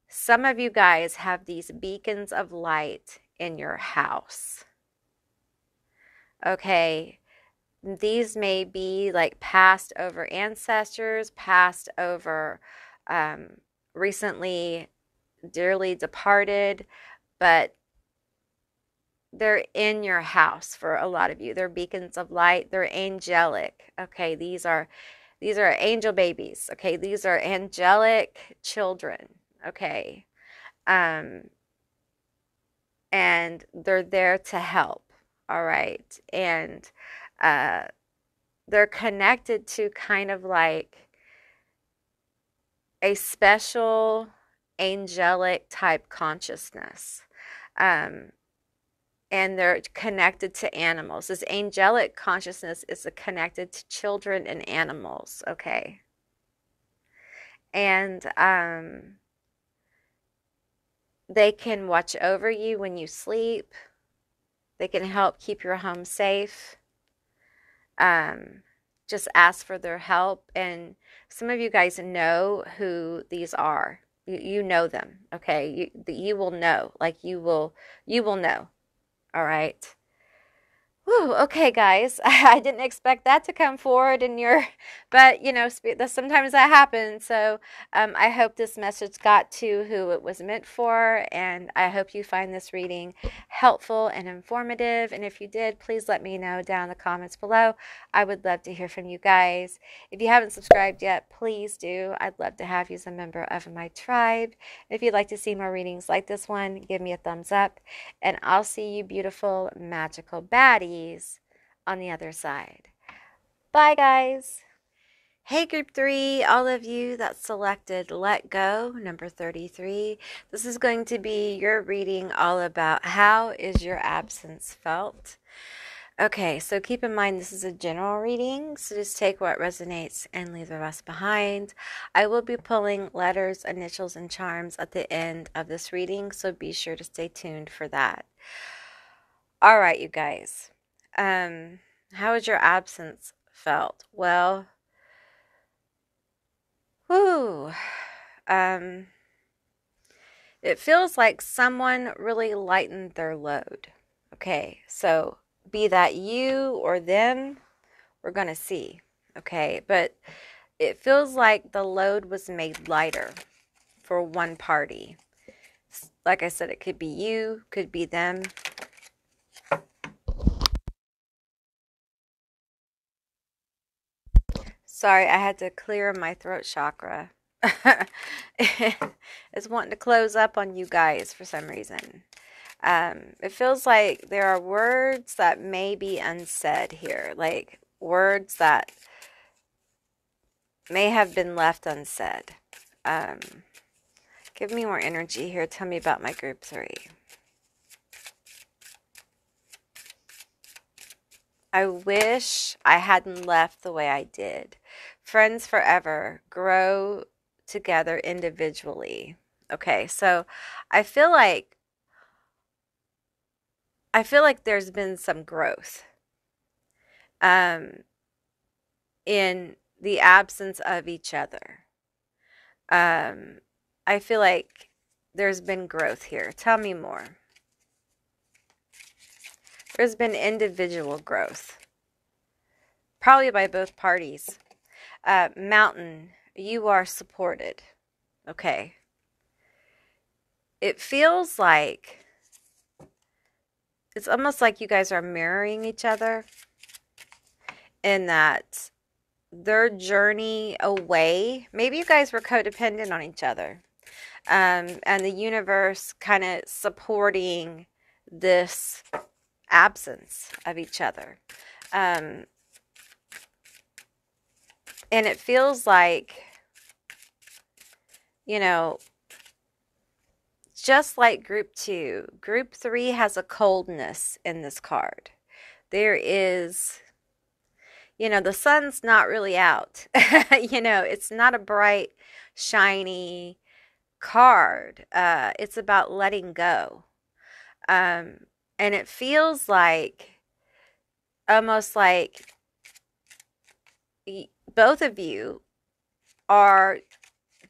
some of you guys have these beacons of light in your house. Okay. These may be like passed over ancestors, passed over recently dearly departed, but they're in your house for a lot of you. They're beacons of light. They're angelic. Okay, these are angel babies. Okay, these are angelic children. Okay, and they're there to help. All right, and they're connected to kind of like a special angelic type consciousness. And they're connected to animals. This angelic consciousness is connected to children and animals, okay? And they can watch over you when you sleep. They can help keep your home safe. Just ask for their help. And some of you guys know who these are. You know them, okay? You will know. Like you will know. All right. Whew, okay, guys. I didn't expect that to come forward in your, but you know, sometimes that happens. So I hope this message got to who it was meant for, and I hope you find this reading helpful and informative. And if you did, please let me know down in the comments below. I would love to hear from you guys. If you haven't subscribed yet, please do. I'd love to have you as a member of my tribe. If you'd like to see more readings like this one, give me a thumbs up, and I'll see you beautiful, magical baddies on the other side. Bye, guys. Hey, group 3, all of you that selected Let Go, number 33. This is going to be your reading all about how is your absence felt. Okay, so keep in mind this is a general reading, so just take what resonates and leave the rest behind. I will be pulling letters, initials, and charms at the end of this reading, so be sure to stay tuned for that. All right, you guys. How has your absence felt? Well, it feels like someone really lightened their load. Okay, so be that you or them, we're going to see. Okay, but it feels like the load was made lighter for one party. Like I said, it could be you, could be them. Sorry, I had to clear my throat chakra. It's wanting to close up on you guys for some reason. It feels like there are words that may be unsaid here, like words that may have been left unsaid. Give me more energy here. Tell me about my group 3. I wish I hadn't left the way I did. Friends forever. Grow together individually. Okay, so I feel like there's been some growth in the absence of each other. I feel like there's been growth here. Tell me more. There's been individual growth, probably by both parties. Mountain, you are supported. Okay. It feels like it's almost like you guys are mirroring each other in that their journey away, maybe you guys were codependent on each other, and the universe kind of supporting this absence of each other. And it feels like, you know, just like group 2, group 3 has a coldness in this card. There is, you know, the sun's not really out. You know, it's not a bright, shiny card. It's about letting go. And it feels like almost like both of you are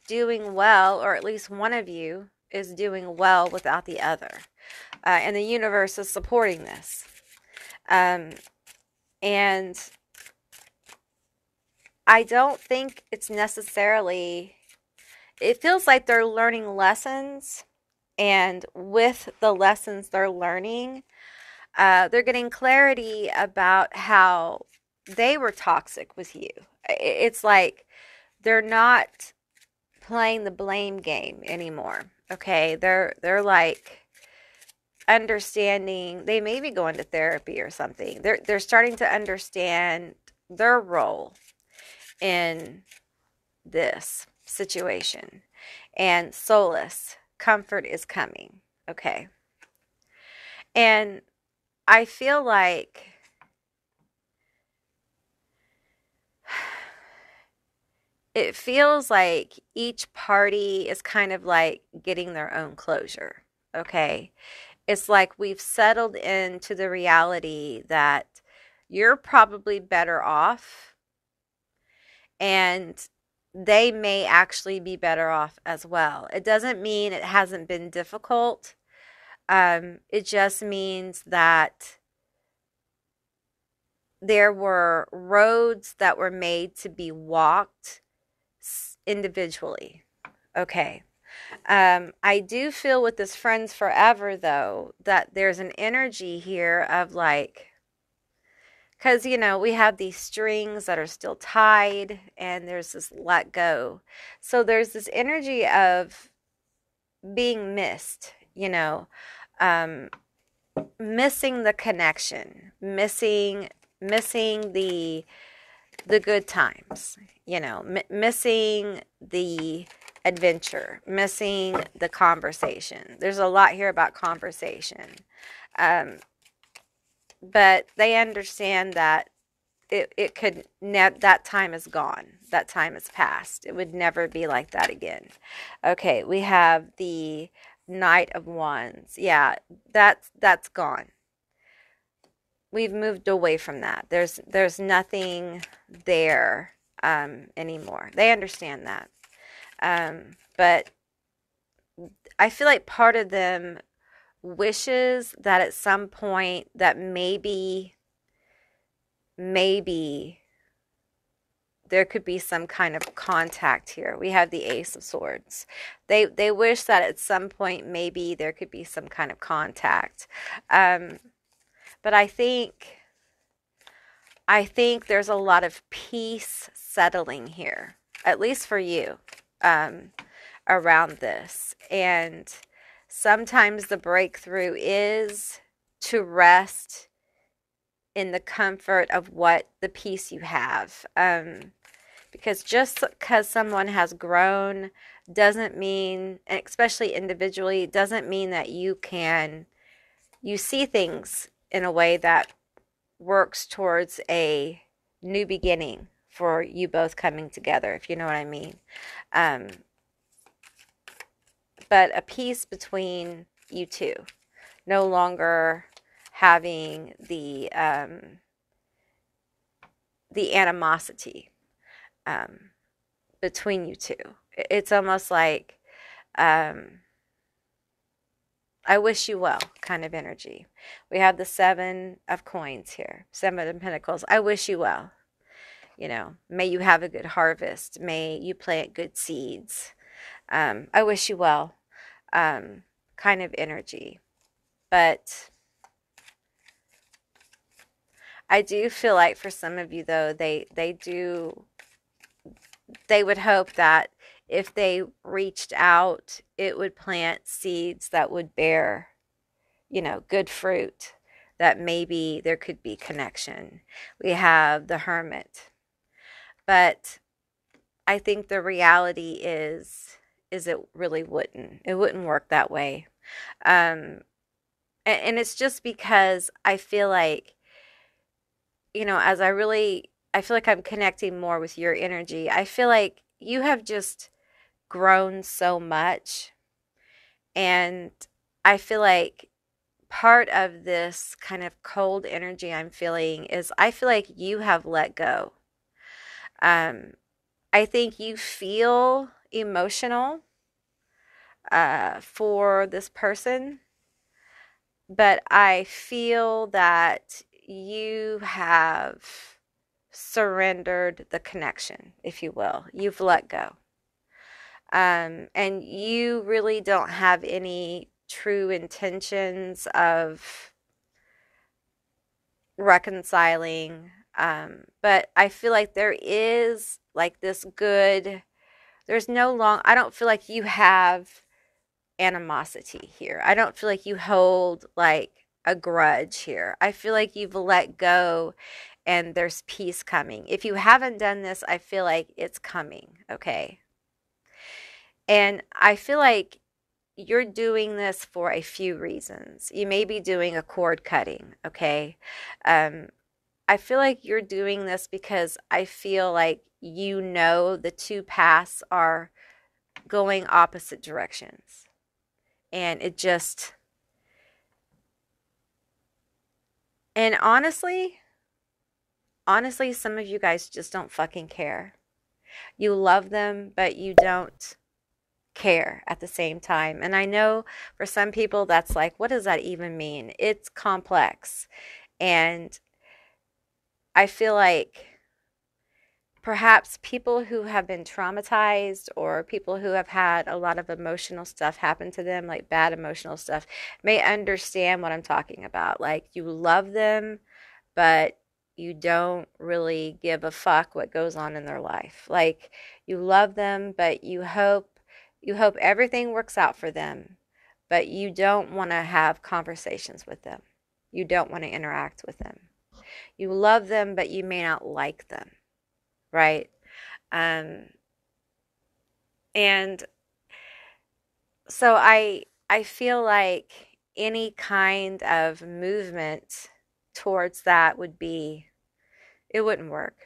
doing well, or at least one of you is doing well without the other. And the universe is supporting this. And I don't think it's necessarily, it feels like they're learning lessons. And with the lessons they're learning, they're getting clarity about how they were toxic with you. It's like they're not playing the blame game anymore. Okay, they're like understanding. They may be going to therapy or something. They're starting to understand their role in this situation, and solace, comfort is coming. Okay, and I feel like it feels like each party is kind of like getting their own closure. Okay, it's like we've settled into the reality that you're probably better off, and they may actually be better off as well. It doesn't mean it hasn't been difficult. It just means that there were roads that were made to be walked individually. Okay. I do feel with this Friends Forever, though, that there's an energy here of like, because, you know, we have these strings that are still tied and there's this let go. So there's this energy of being missed, you know, missing the connection, missing the good times, you know, missing the adventure, missing the conversation. There's a lot here about conversation. But they understand that it could that time is gone. That time is past. It would never be like that again. Okay, we have the Knight of Wands. Yeah, that's gone. We've moved away from that. There's nothing there anymore. They understand that. But I feel like part of them wishes that at some point that maybe there could be some kind of contact here. We have the Ace of Swords. They wish that at some point maybe there could be some kind of contact. But I think there's a lot of peace settling here, at least for you, around this. And sometimes the breakthrough is to rest in the comfort of what the peace you have. Because just because someone has grown doesn't mean, especially individually, doesn't mean that you see things in a way that works towards a new beginning for you both coming together, if you know what I mean. But a peace between you two, no longer having the animosity between you two. It's almost like I wish you well kind of energy. We have the Seven of Coins here, Seven of Pentacles. I wish you well. You know, may you have a good harvest. May you plant good seeds. I wish you well kind of energy. But I do feel like for some of you, though, they would hope that if they reached out, it would plant seeds that would bear, you know, good fruit, that maybe there could be connection. We have the Hermit. But I think the reality is it really wouldn't. It wouldn't work that way. And it's just because I feel like, you know, I feel like I'm connecting more with your energy. I feel like you have just grown so much. And I feel like part of this kind of cold energy I'm feeling is I feel like you have let go. I think you feel emotional for this person, but I feel that you have surrendered the connection, if you will. You've let go. And you really don't have any true intentions of reconciling. But I feel like there is like this good, I don't feel like you have animosity here. I don't feel like you hold like a grudge here. I feel like you've let go and there's peace coming. If you haven't done this, I feel like it's coming, okay? And I feel like you're doing this for a few reasons. You may be doing a cord cutting, okay? I feel like you're doing this because I feel like you know the two paths are going opposite directions. And and honestly, some of you guys just don't fucking care. You love them, but you don't care at the same time. And I know for some people that's like, what does that even mean? It's complex. And I feel like perhaps people who have been traumatized or people who have had a lot of emotional stuff happen to them, like bad emotional stuff, may understand what I'm talking about. Like you love them, but you don't really give a fuck what goes on in their life. Like you love them, but you hope everything works out for them, but you don't want to have conversations with them. You don't want to interact with them. You love them, but you may not like them, right? And so I feel like any kind of movement towards that it wouldn't work.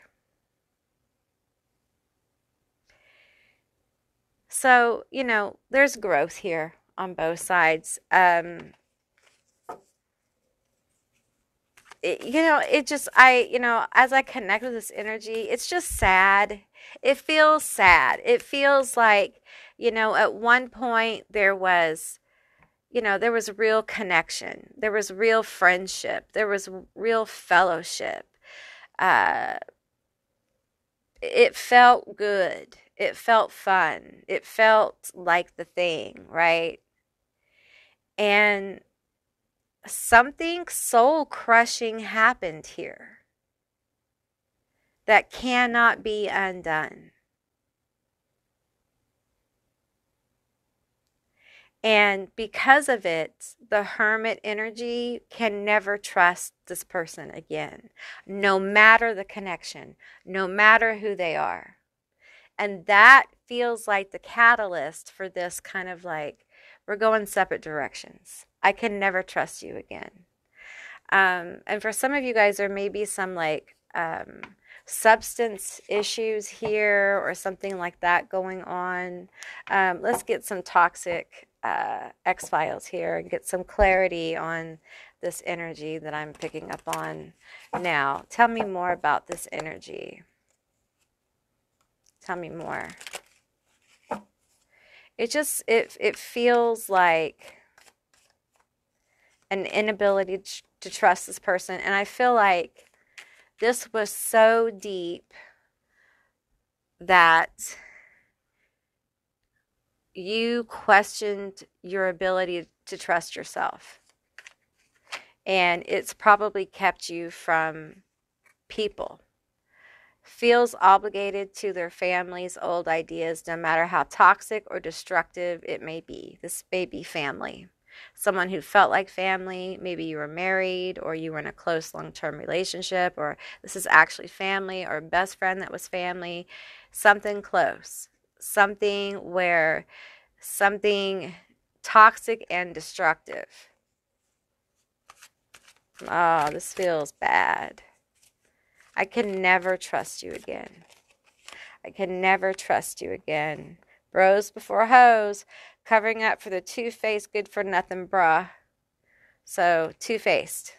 So, there's growth here on both sides. As I connect with this energy, it's just sad. It feels sad. It feels like, at one point there was real connection. There was real friendship. There was real fellowship. It felt good. It felt fun. It felt like the thing, right? And something soul crushing happened here that cannot be undone. And because of it, the hermit energy can never trust this person again, no matter the connection, no matter who they are. And that feels like the catalyst for this kind of like, we're going separate directions. I can never trust you again. And for some of you guys, there may be some like substance issues here or something like that going on. Let's get some toxic X-Files here and get some clarity on this energy that I'm picking up on now. Tell me more about this energy. Tell me more. It feels like an inability to trust this person. And I feel like this was so deep that you questioned your ability to trust yourself. And it's probably kept you from people. Feels obligated to their family's old ideas, no matter how toxic or destructive it may be. This may be family. Someone who felt like family. Maybe you were married or you were in a close long-term relationship, or this is actually family, or a best friend that was family. Something close. Something toxic and destructive. Oh, this feels bad. I can never trust you again. I can never trust you again. Rose before hose. Covering up for the two-faced, good-for-nothing bruh. So, two-faced.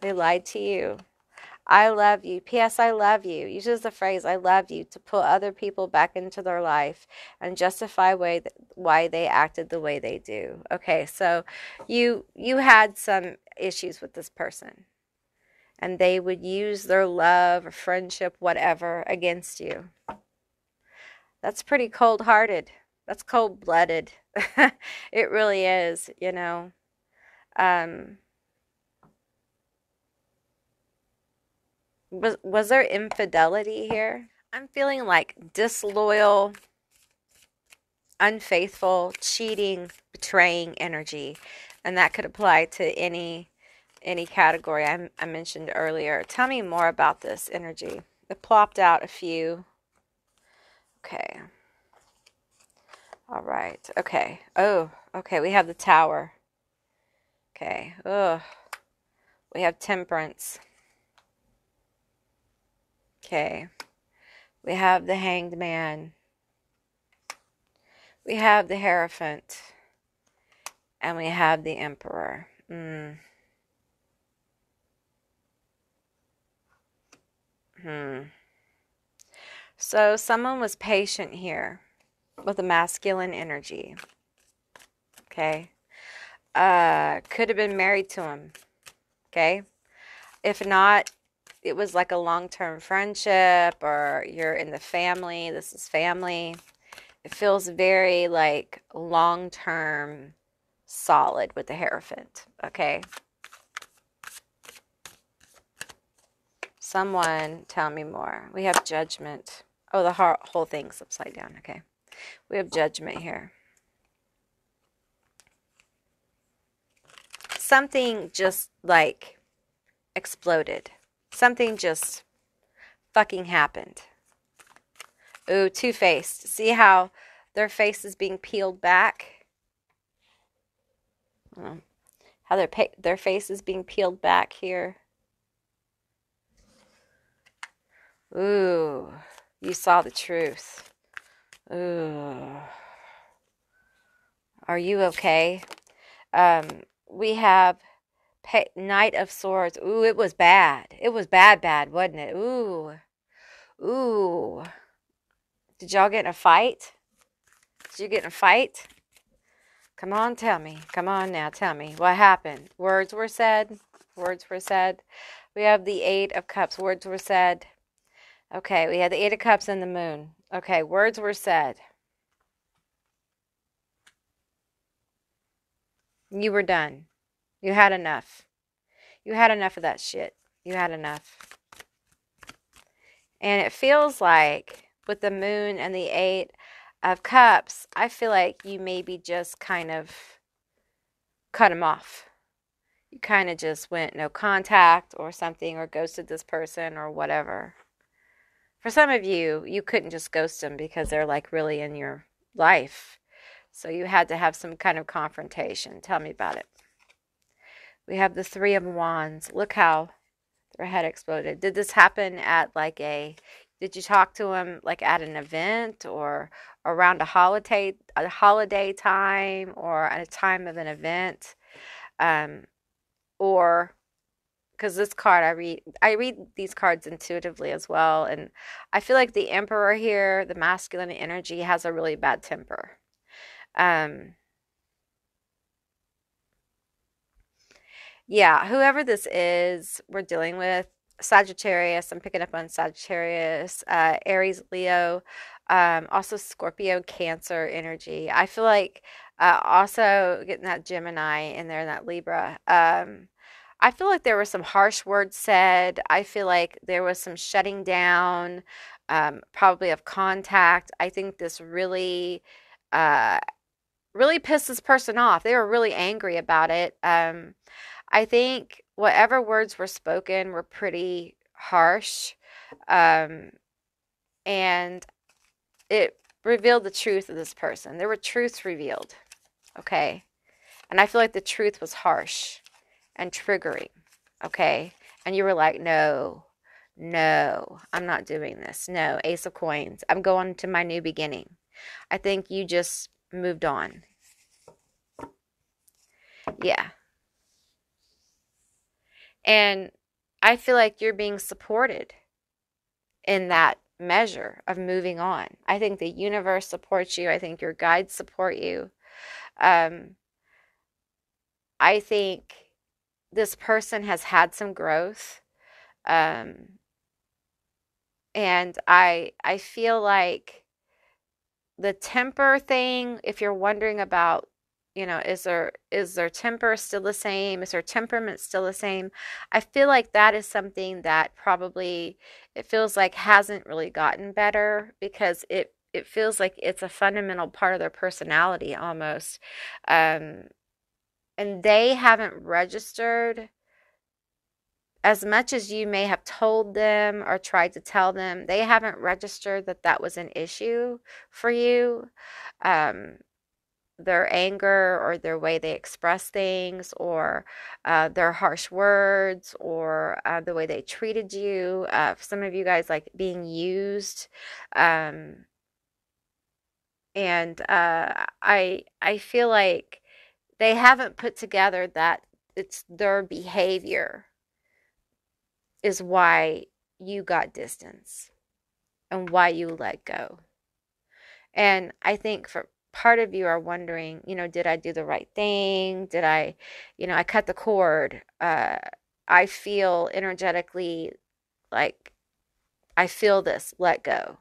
They lied to you. I love you. P.S. I love you. Uses the phrase I love you to pull other people back into their life and justify why they acted the way they do. Okay, so you had some issues with this person, and they would use their love or friendship, whatever, against you. That's pretty cold-hearted. That's cold-blooded. It really is, you know. Was there infidelity here? I'm feeling like disloyal, unfaithful, cheating, betraying energy, and that could apply to any category I mentioned earlier. Tell me more about this energy. It plopped out a few. Okay. All right. Okay. Oh, okay. We have the Tower. Okay. Ugh. We have Temperance. Okay. We have the Hanged Man. We have the Hierophant. And we have the Emperor. So someone was patient here with a masculine energy. Okay. Could have been married to him. Okay. If not, it was like a long-term friendship, or you're in the family. This is family. It feels very like long-term solid with the Hierophant. Okay. Someone tell me more. We have Judgment. Oh, the whole thing's upside down. Okay. We have Judgment here. Something just like exploded. Something just fucking happened. Ooh, two-faced. See how their face is being peeled back? How their face is being peeled back here. Ooh, you saw the truth. Ooh. Are you okay? We have Knight of Swords. Ooh, it was bad. It was bad, wasn't it? Ooh. Ooh. Did y'all get in a fight? Did you get in a fight? Come on, tell me. Come on now, tell me. What happened? Words were said. Words were said. We have the Eight of Cups. Words were said. Okay, we had the Eight of Cups and the Moon. Okay, words were said. You were done. You had enough. You had enough of that shit. You had enough. And it feels like with the Moon and the Eight of Cups, I feel like you maybe just kind of cut him off. You kind of just went no contact or something, or ghosted this person or whatever. For some of you, you couldn't just ghost them because they're like really in your life. So you had to have some kind of confrontation. Tell me about it. We have the Three of Wands. Look how their head exploded. Did this happen at like did you talk to him like at an event or around a holiday time, or at a time of an event? Or because this card I read these cards intuitively as well, and I feel like the Emperor here, the masculine energy, has a really bad temper. Yeah, whoever this is we're dealing with, Sagittarius, I'm picking up on Sagittarius, Aries, Leo, also Scorpio, Cancer energy. I feel like also getting that Gemini in there, and that Libra. I feel like there were some harsh words said. I feel like there was some shutting down, probably of contact. I think this really, really pissed this person off. They were really angry about it. I think whatever words were spoken were pretty harsh, and it revealed the truth of this person. There were truths revealed, okay? And I feel like the truth was harsh and triggering, okay? And you were like, no, No, I'm not doing this. No, Ace of Coins. I'm going to my new beginning. I think you just moved on. Yeah. And I feel like you're being supported in that measure of moving on. I think the universe supports you. I think your guides support you. Um, I think this person has had some growth. Um, and I feel like the temper thing, if you're wondering about, is their temper still the same? Is their temperament still the same? I feel like that is something that probably it feels like hasn't really gotten better because it feels like it's a fundamental part of their personality almost. Um, and they haven't registered as much as you may have told them or tried to tell them, they haven't registered that that was an issue for you. Um, their anger or their way they express things or their harsh words or the way they treated you. Some of you guys like being used. Um, and I feel like they haven't put together that it's their behavior is why you got distance and why you let go. And I think for part of you are wondering, did I do the right thing? Did I cut the cord. I feel energetically like I feel this, let go.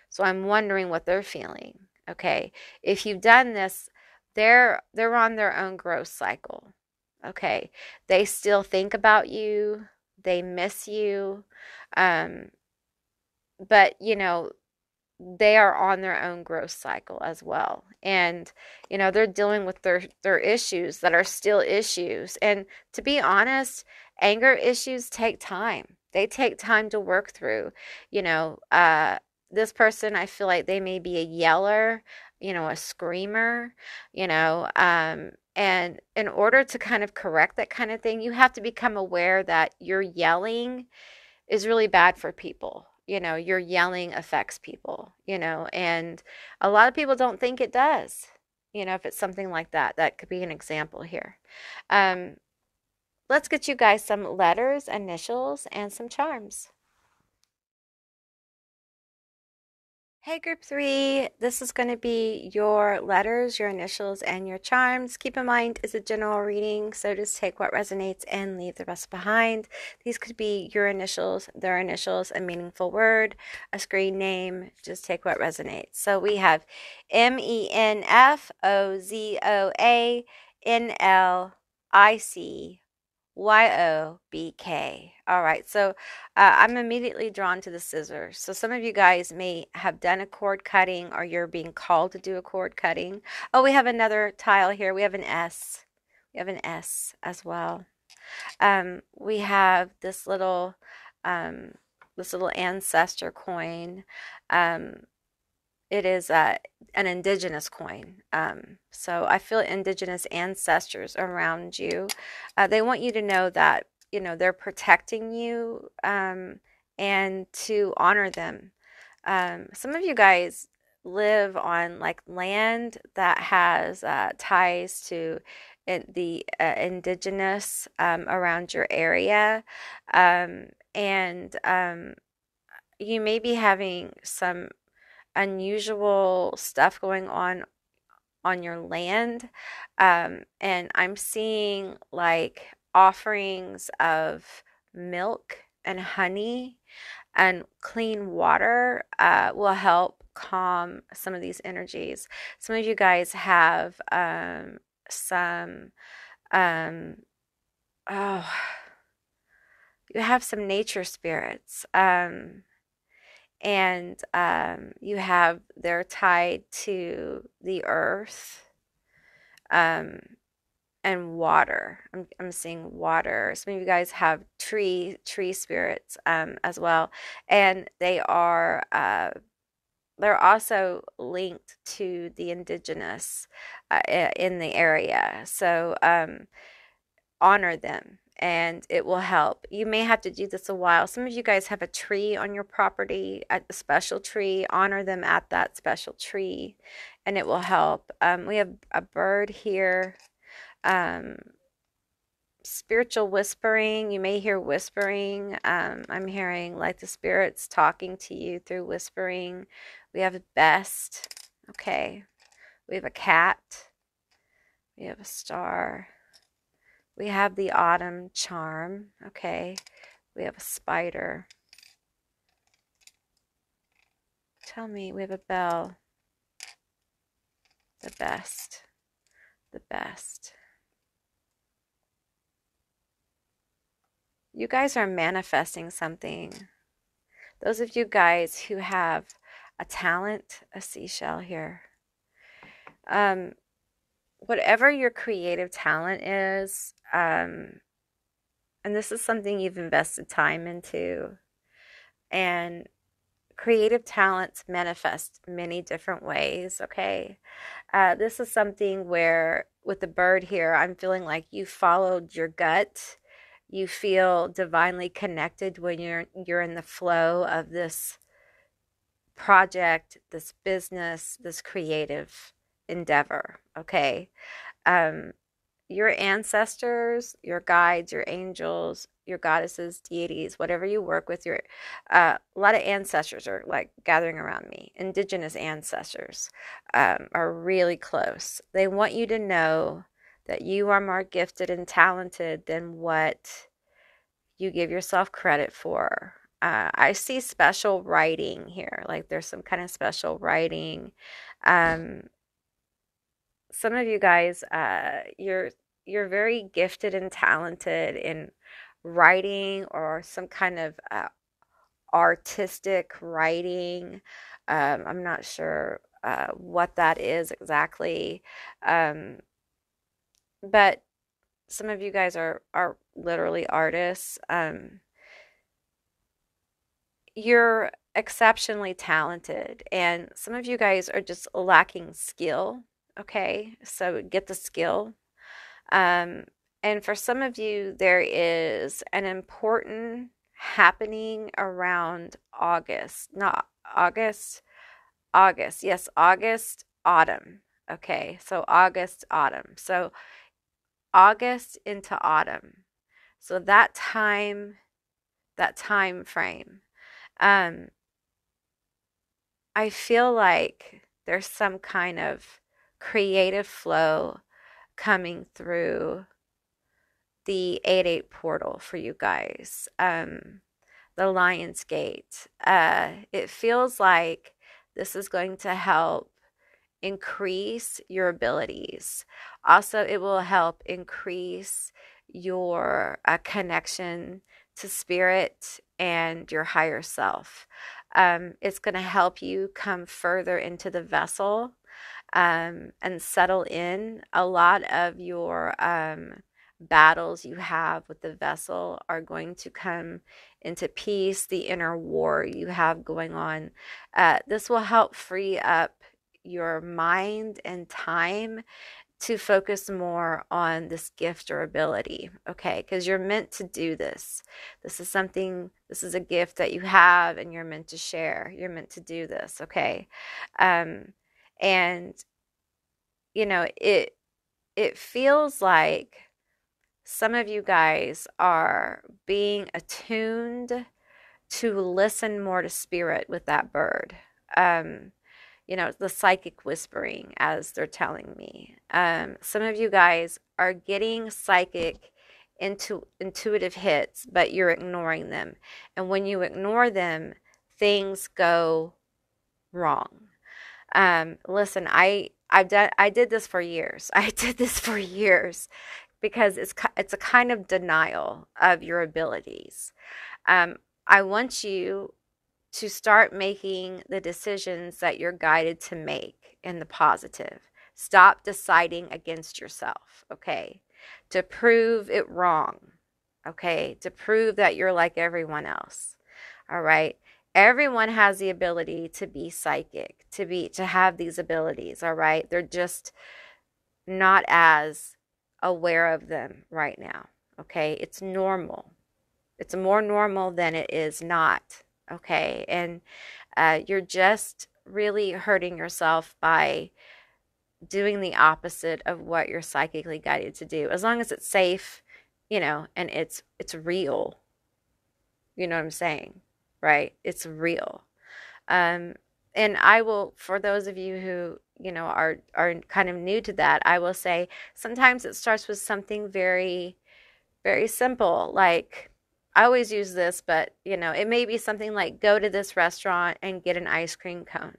So I'm wondering what they're feeling. Okay. If you've done this, they're on their own growth cycle. Okay. They still think about you. They miss you. Um, but they are on their own growth cycle as well. And they're dealing with their issues that are still issues. And to be honest, anger issues take time. They take time to work through. This person, I feel like they may be a yeller, a screamer, and in order to kind of correct that kind of thing, you have to become aware that your yelling is really bad for people. Your yelling affects people, and a lot of people don't think it does. If it's something like that, that could be an example here. Um, let's get you guys some letters, initials, and some charms. Hey, group 3, this is going to be your letters, your initials, and your charms. Keep in mind, it's a general reading, so just take what resonates and leave the rest behind. These could be your initials, their initials, a meaningful word, a screen name. Just take what resonates. So we have MENFOZOANLIC YOBK. All right, so I'm immediately drawn to the scissors. So some of you guys may have done a cord cutting or you're being called to do a cord cutting. Oh, we have another tile here. We have an S. We have an S as well. We have this little ancestor coin. It is an indigenous coin. So I feel indigenous ancestors around you. They want you to know that, they're protecting you and to honor them. Some of you guys live on like land that has ties to the indigenous around your area. And you may be having some unusual stuff going on your land. And I'm seeing like offerings of milk and honey and clean water will help calm some of these energies. Some of you guys have some, um, oh, you have some nature spirits. And they're tied to the earth and water. I'm seeing water. Some of you guys have tree spirits as well, and they're also linked to the indigenous in the area. So honor them and it will help. You may have to do this a while. Some of you guys have a tree on your property, a special tree. Honor them at that special tree, and it will help. We have a bird here. Spiritual whispering. You may hear whispering. I'm hearing like the spirits talking to you through whispering. We have best. Okay. We have a cat. We have a star. We have the autumn charm. Okay. We have a spider. Tell me, we have a bell. The best. The best. You guys are manifesting something. Those of you guys who have a talent, a seashell here. Whatever your creative talent is, and this is something you've invested time into, and creative talents manifest many different ways, okay? This is something where, with the bird here, I'm feeling like you followed your gut. You feel divinely connected when you're in the flow of this project, this business, this creative endeavor, okay? Your ancestors, your guides, your angels, your goddesses, deities, whatever you work with, a lot of ancestors are like gathering around me. Indigenous ancestors are really close. They want you to know that you are more gifted and talented than what you give yourself credit for. I see special writing here, like there's some kind of special writing. Some of you guys, you're very gifted and talented in writing or some kind of artistic writing. I'm not sure what that is exactly, but some of you guys are literally artists. You're exceptionally talented, and some of you guys are just lacking skill. Okay, so get the skill. And for some of you, there is an important happening around August. Not August, August. Yes, August, autumn. Okay, so August, autumn. So August into autumn. So that time frame. I feel like there's some kind of creative flow coming through the 8-8 portal for you guys. The Lion's Gate. It feels like this is going to help increase your abilities. Also, it will help increase your connection to spirit and your higher self. It's going to help you come further into the vessel and settle in. A lot of your battles you have with the vessel are going to come into peace. The inner war you have going on. This will help free up your mind and time to focus more on this gift or ability, okay? Because you're meant to do this. This is a gift that you have and you're meant to share. You're meant to do this, okay? And, you know, it feels like some of you guys are being attuned to listen more to spirit with that bird. You know, the psychic whispering, as they're telling me. Some of you guys are getting psychic intuitive hits, but you're ignoring them. And when you ignore them, things go wrong. Listen, I did this for years. I did this for years because it's a kind of denial of your abilities. I want you to start making the decisions that you're guided to make in the positive. Stop deciding against yourself, okay? To prove it wrong, okay? To prove that you're like everyone else, all right? Everyone has the ability to be psychic, to have these abilities, all right? They're just not as aware of them right now, Okay, it's normal. It's more normal than it is not. Okay, and you're just really hurting yourself by doing the opposite of what you're psychically guided to do. As long as it's safe, and it's real. You know what I'm saying? Right? It's real. Um, and I will, for those of you who, are kind of new to that, I will say sometimes it starts with something very, very simple. Like, I always use this, but it may be something like go to this restaurant and get an ice cream cone.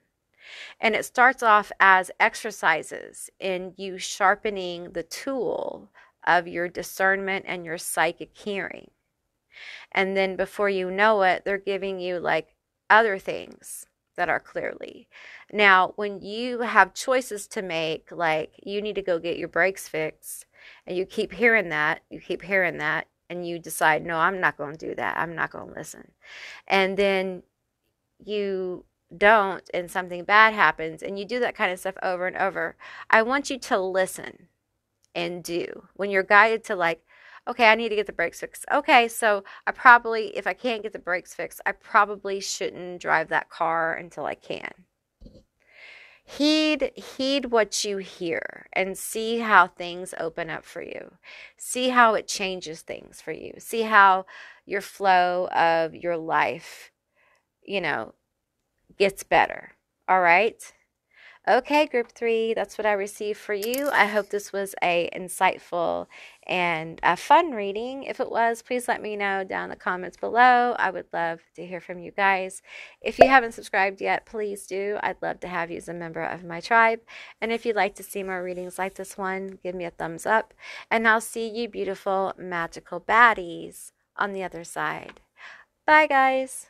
And it starts off as exercises in you sharpening the tool of your discernment and your psychic hearing. And then before you know it, they're giving you like other things that are clearly. Now, when you have choices to make, like you need to go get your brakes fixed, and you keep hearing that, and you decide, no, I'm not going to do that. I'm not going to listen. And then you don't, and something bad happens, and you do that kind of stuff over and over. I want you to listen and do. When you're guided to like, okay, I need to get the brakes fixed. Okay, so I probably, if I can't get the brakes fixed, I probably shouldn't drive that car until I can. Heed what you hear and see how things open up for you. See how it changes things for you. See how your flow of your life, gets better. All right? Okay, group 3, that's what I received for you. I hope this was a insightful and a fun reading. If it was, please let me know down in the comments below. I would love to hear from you guys. If you haven't subscribed yet, please do. I'd love to have you as a member of my tribe. And if you'd like to see more readings like this one, give me a thumbs up. And I'll see you beautiful, magical baddies on the other side. Bye, guys.